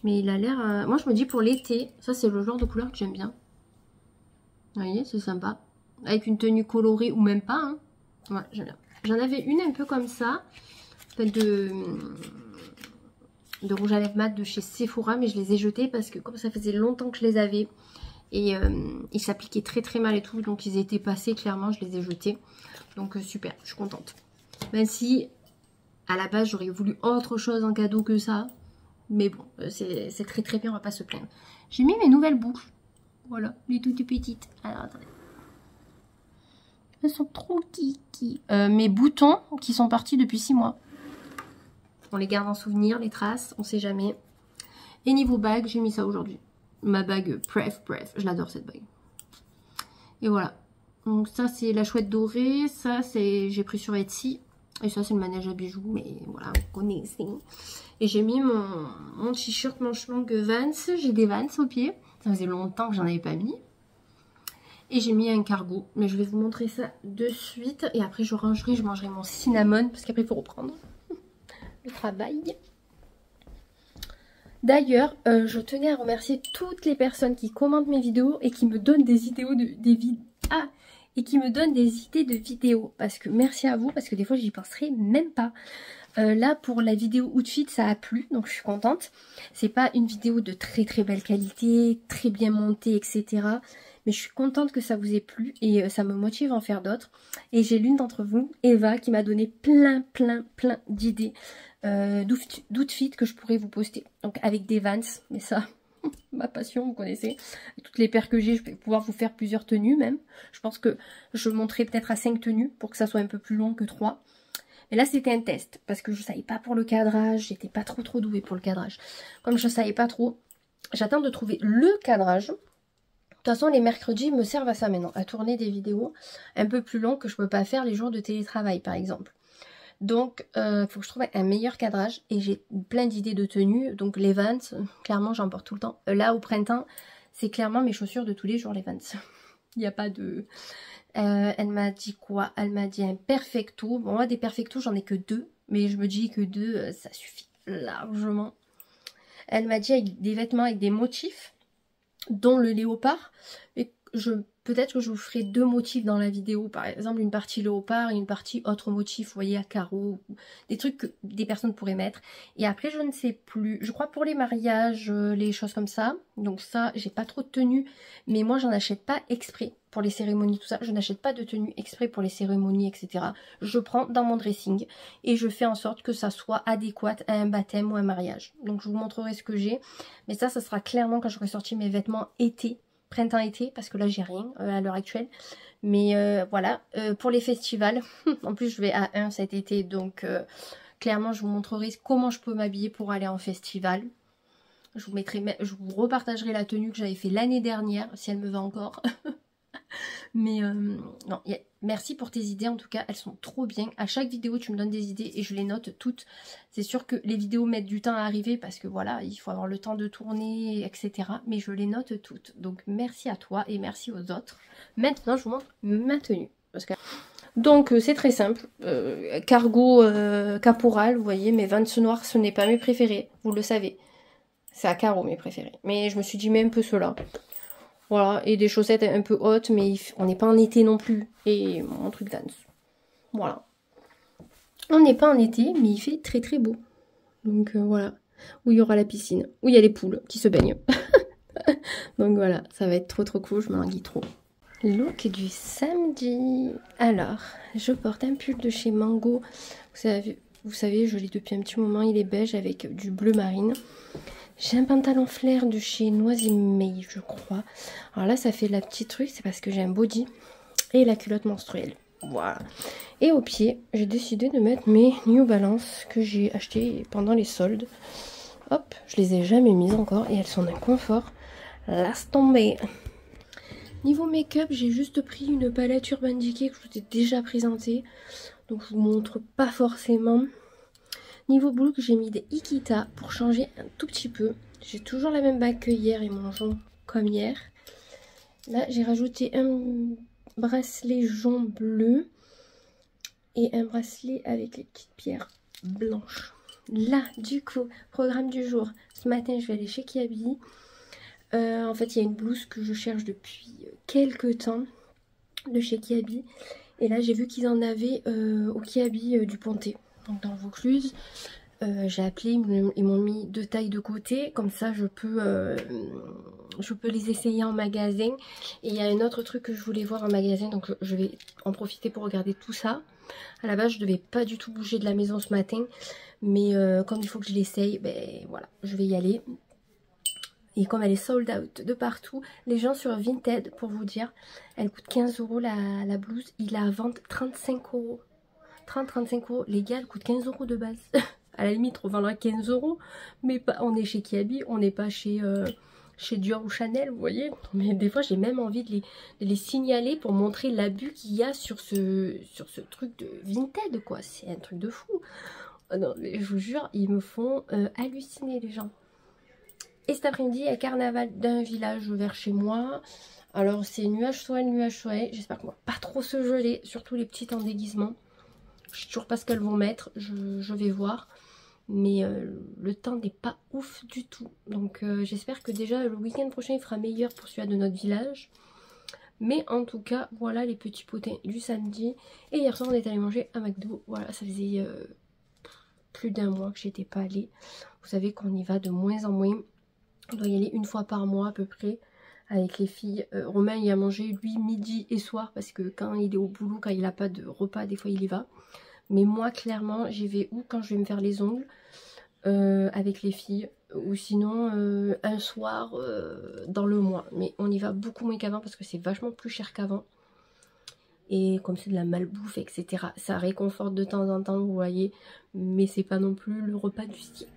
Mais il a l'air... Moi, je me dis pour l'été, ça c'est le genre de couleur que j'aime bien. Vous voyez, c'est sympa. Avec une tenue colorée ou même pas. Hein. Ouais, j'aime bien. J'en avais une un peu comme ça. De rouge à lèvres mat de chez Sephora. Mais je les ai jetés parce que comme ça faisait longtemps que je les avais. Et ils s'appliquaient très très mal et tout. Donc ils étaient passés, clairement, je les ai jetés. Donc super, je suis contente. Même si, à la base, j'aurais voulu autre chose en cadeau que ça. Mais bon, c'est très très bien, on va pas se plaindre. J'ai mis mes nouvelles boucles. Voilà, les toutes petites. Alors, attendez. Elles sont trop kiki. Mes boutons qui sont partis depuis 6 mois. On les garde en souvenir, les traces, on sait jamais. Et niveau bague, j'ai mis ça aujourd'hui. Ma bague bref, je l'adore cette bague. Et voilà. Donc ça c'est la chouette dorée, ça c'est j'ai pris sur Etsy. Et ça c'est le manège à bijoux, mais voilà, vous connaissez. Et j'ai mis mon t-shirt manche longue Vans, j'ai des Vans au pied. Ça faisait longtemps que j'en avais pas mis. Et j'ai mis un cargo, mais je vais vous montrer ça de suite. Et après je rangerai, je mangerai mon cinnamon, parce qu'après il faut reprendre le travail. D'ailleurs, je tenais à remercier toutes les personnes qui commentent mes vidéos et qui me donnent des idées de vidéos. Parce que merci à vous, parce que des fois j'y penserais même pas. Là pour la vidéo outfit ça a plu, donc je suis contente. C'est pas une vidéo de très très belle qualité, très bien montée, etc. Mais je suis contente que ça vous ait plu et ça me motive à en faire d'autres. Et j'ai l'une d'entre vous, Eva, qui m'a donné plein d'idées d'outfits que je pourrais vous poster. Donc avec des Vans, mais ça, ma passion, vous connaissez. Toutes les paires que j'ai, je vais pouvoir vous faire plusieurs tenues même. Je pense que je monterai peut-être à 5 tenues pour que ça soit un peu plus long que 3. Mais là c'était un test parce que je savais pas pour le cadrage, j'étais pas trop douée pour le cadrage. Comme je savais pas trop, j'attends de trouver le cadrage. De toute façon les mercredis me servent à ça maintenant, à tourner des vidéos un peu plus longues que je peux pas faire les jours de télétravail par exemple. Donc il faut que je trouve un meilleur cadrage et j'ai plein d'idées de tenues. Donc les Vans, clairement j'en porte tout le temps. Là au printemps, c'est clairement mes chaussures de tous les jours les Vans. Il n'y a pas de... elle m'a dit quoi? Elle m'a dit un perfecto. Bon, moi des perfectos j'en ai que 2. Mais je me dis que 2 ça suffit largement. Elle m'a dit avec des vêtements avec des motifs, dont le léopard. Et peut-être que je vous ferai 2 motifs dans la vidéo. Par exemple une partie léopard et une partie autre motif. Vous voyez, à carreaux. Des trucs que des personnes pourraient mettre. Et après je ne sais plus. Je crois pour les mariages, les choses comme ça. Donc ça j'ai pas trop de tenues. Mais moi j'en achète pas exprès. Pour les cérémonies, tout ça, je n'achète pas de tenue exprès pour les cérémonies, etc. Je prends dans mon dressing et je fais en sorte que ça soit adéquat à un baptême ou un mariage. Donc je vous montrerai ce que j'ai. Mais ça sera clairement quand j'aurai sorti mes vêtements été, printemps-été, parce que là j'ai rien à l'heure actuelle. Mais voilà, pour les festivals, en plus je vais à un cet été, donc clairement je vous montrerai comment je peux m'habiller pour aller en festival. Je vous repartagerai la tenue que j'avais fait l'année dernière, si elle me va encore. Mais non, merci pour tes idées en tout cas, elles sont trop bien. À chaque vidéo tu me donnes des idées et je les note toutes. C'est sûr que les vidéos mettent du temps à arriver parce que voilà, il faut avoir le temps de tourner, etc. Mais je les note toutes. Donc merci à toi et merci aux autres. Maintenant je vous montre ma tenue. Donc c'est très simple. Cargo caporal, vous voyez, mes Vans noirs, ce n'est pas mes préférés, vous le savez. C'est à carreaux mes préférés. Mais je me suis dit mais un peu ceux-là. Voilà, et des chaussettes un peu hautes, mais on n'est pas en été non plus. Et mon truc Vans. Voilà. On n'est pas en été, mais il fait très très beau. Donc voilà. Où il y aura la piscine. Où il y a les poules qui se baignent. Donc voilà, ça va être trop cool, je me languis trop. Look du samedi. Alors, je porte un pull de chez Mango. Vous Vous savez, je l'ai depuis un petit moment. Il est beige avec du bleu marine. J'ai un pantalon flair de chez Noisy-May, je crois. Alors là, ça fait la petite truc, c'est parce que j'ai un body et la culotte menstruelle. Voilà. Et au pied, j'ai décidé de mettre mes New Balance que j'ai acheté pendant les soldes. Hop, je les ai jamais mises encore et elles sont d'un confort. Laisse tomber. Niveau make-up, j'ai juste pris une palette Urban Decay que je vous ai déjà présentée. Donc je vous montre pas forcément. Niveau look, j'ai mis des Ikita pour changer un tout petit peu. J'ai toujours la même bague que hier et mon jonc comme hier. Là, j'ai rajouté un bracelet jonc bleu et un bracelet avec les petites pierres blanches. Là, du coup, programme du jour. Ce matin, je vais aller chez Kiabi. En fait, il y a une blouse que je cherche depuis quelques temps de chez Kiabi. Et là, j'ai vu qu'ils en avaient au Kiabi du Pontet, donc dans le Vaucluse. J'ai appelé, ils m'ont mis 2 tailles de côté. Comme ça, je peux les essayer en magasin. Et il y a un autre truc que je voulais voir en magasin, donc je vais en profiter pour regarder tout ça. À la base, je devais pas du tout bouger de la maison ce matin. Mais comme il faut que je l'essaye, ben voilà, je vais y aller. Et comme elle est sold out de partout, les gens sur Vinted, pour vous dire, elle coûte 15 € la blouse. Il la vente 35 €. 30-35 €. Les gars, elle coûte 15 € de base. À la limite, on vendra 15 €. Mais pas, on est chez Kiabi, on n'est pas chez Dior ou Chanel, vous voyez. Mais des fois, j'ai même envie de les signaler pour montrer l'abus qu'il y a sur ce truc de Vinted, quoi. C'est un truc de fou. Oh non, mais je vous jure, ils me font halluciner, les gens. Et cet après-midi, il y a carnaval d'un village vers chez moi. Alors, c'est nuage soleil. J'espère qu'on va pas trop se geler, surtout les petites en déguisement. Je sais toujours pas ce qu'elles vont mettre, je vais voir. Mais le temps n'est pas ouf du tout. Donc j'espère que déjà le week-end prochain il fera meilleur pour celui de notre village. Mais en tout cas, voilà les petits potins du samedi. Et hier soir on est allé manger à McDo. Voilà, ça faisait plus d'1 mois que j'étais pas allée. Vous savez qu'on y va de moins en moins. On doit y aller 1 fois par mois à peu près avec les filles. Romain il a mangé lui midi et soir parce que quand il est au boulot, quand il n'a pas de repas, des fois il y va. Mais moi clairement j'y vais ou quand je vais me faire les ongles avec les filles, ou sinon un soir dans le mois. Mais on y va beaucoup moins qu'avant parce que c'est vachement plus cher qu'avant. Et comme c'est de la malbouffe, etc. Ça réconforte de temps en temps, vous voyez. Mais c'est pas non plus le repas du siècle.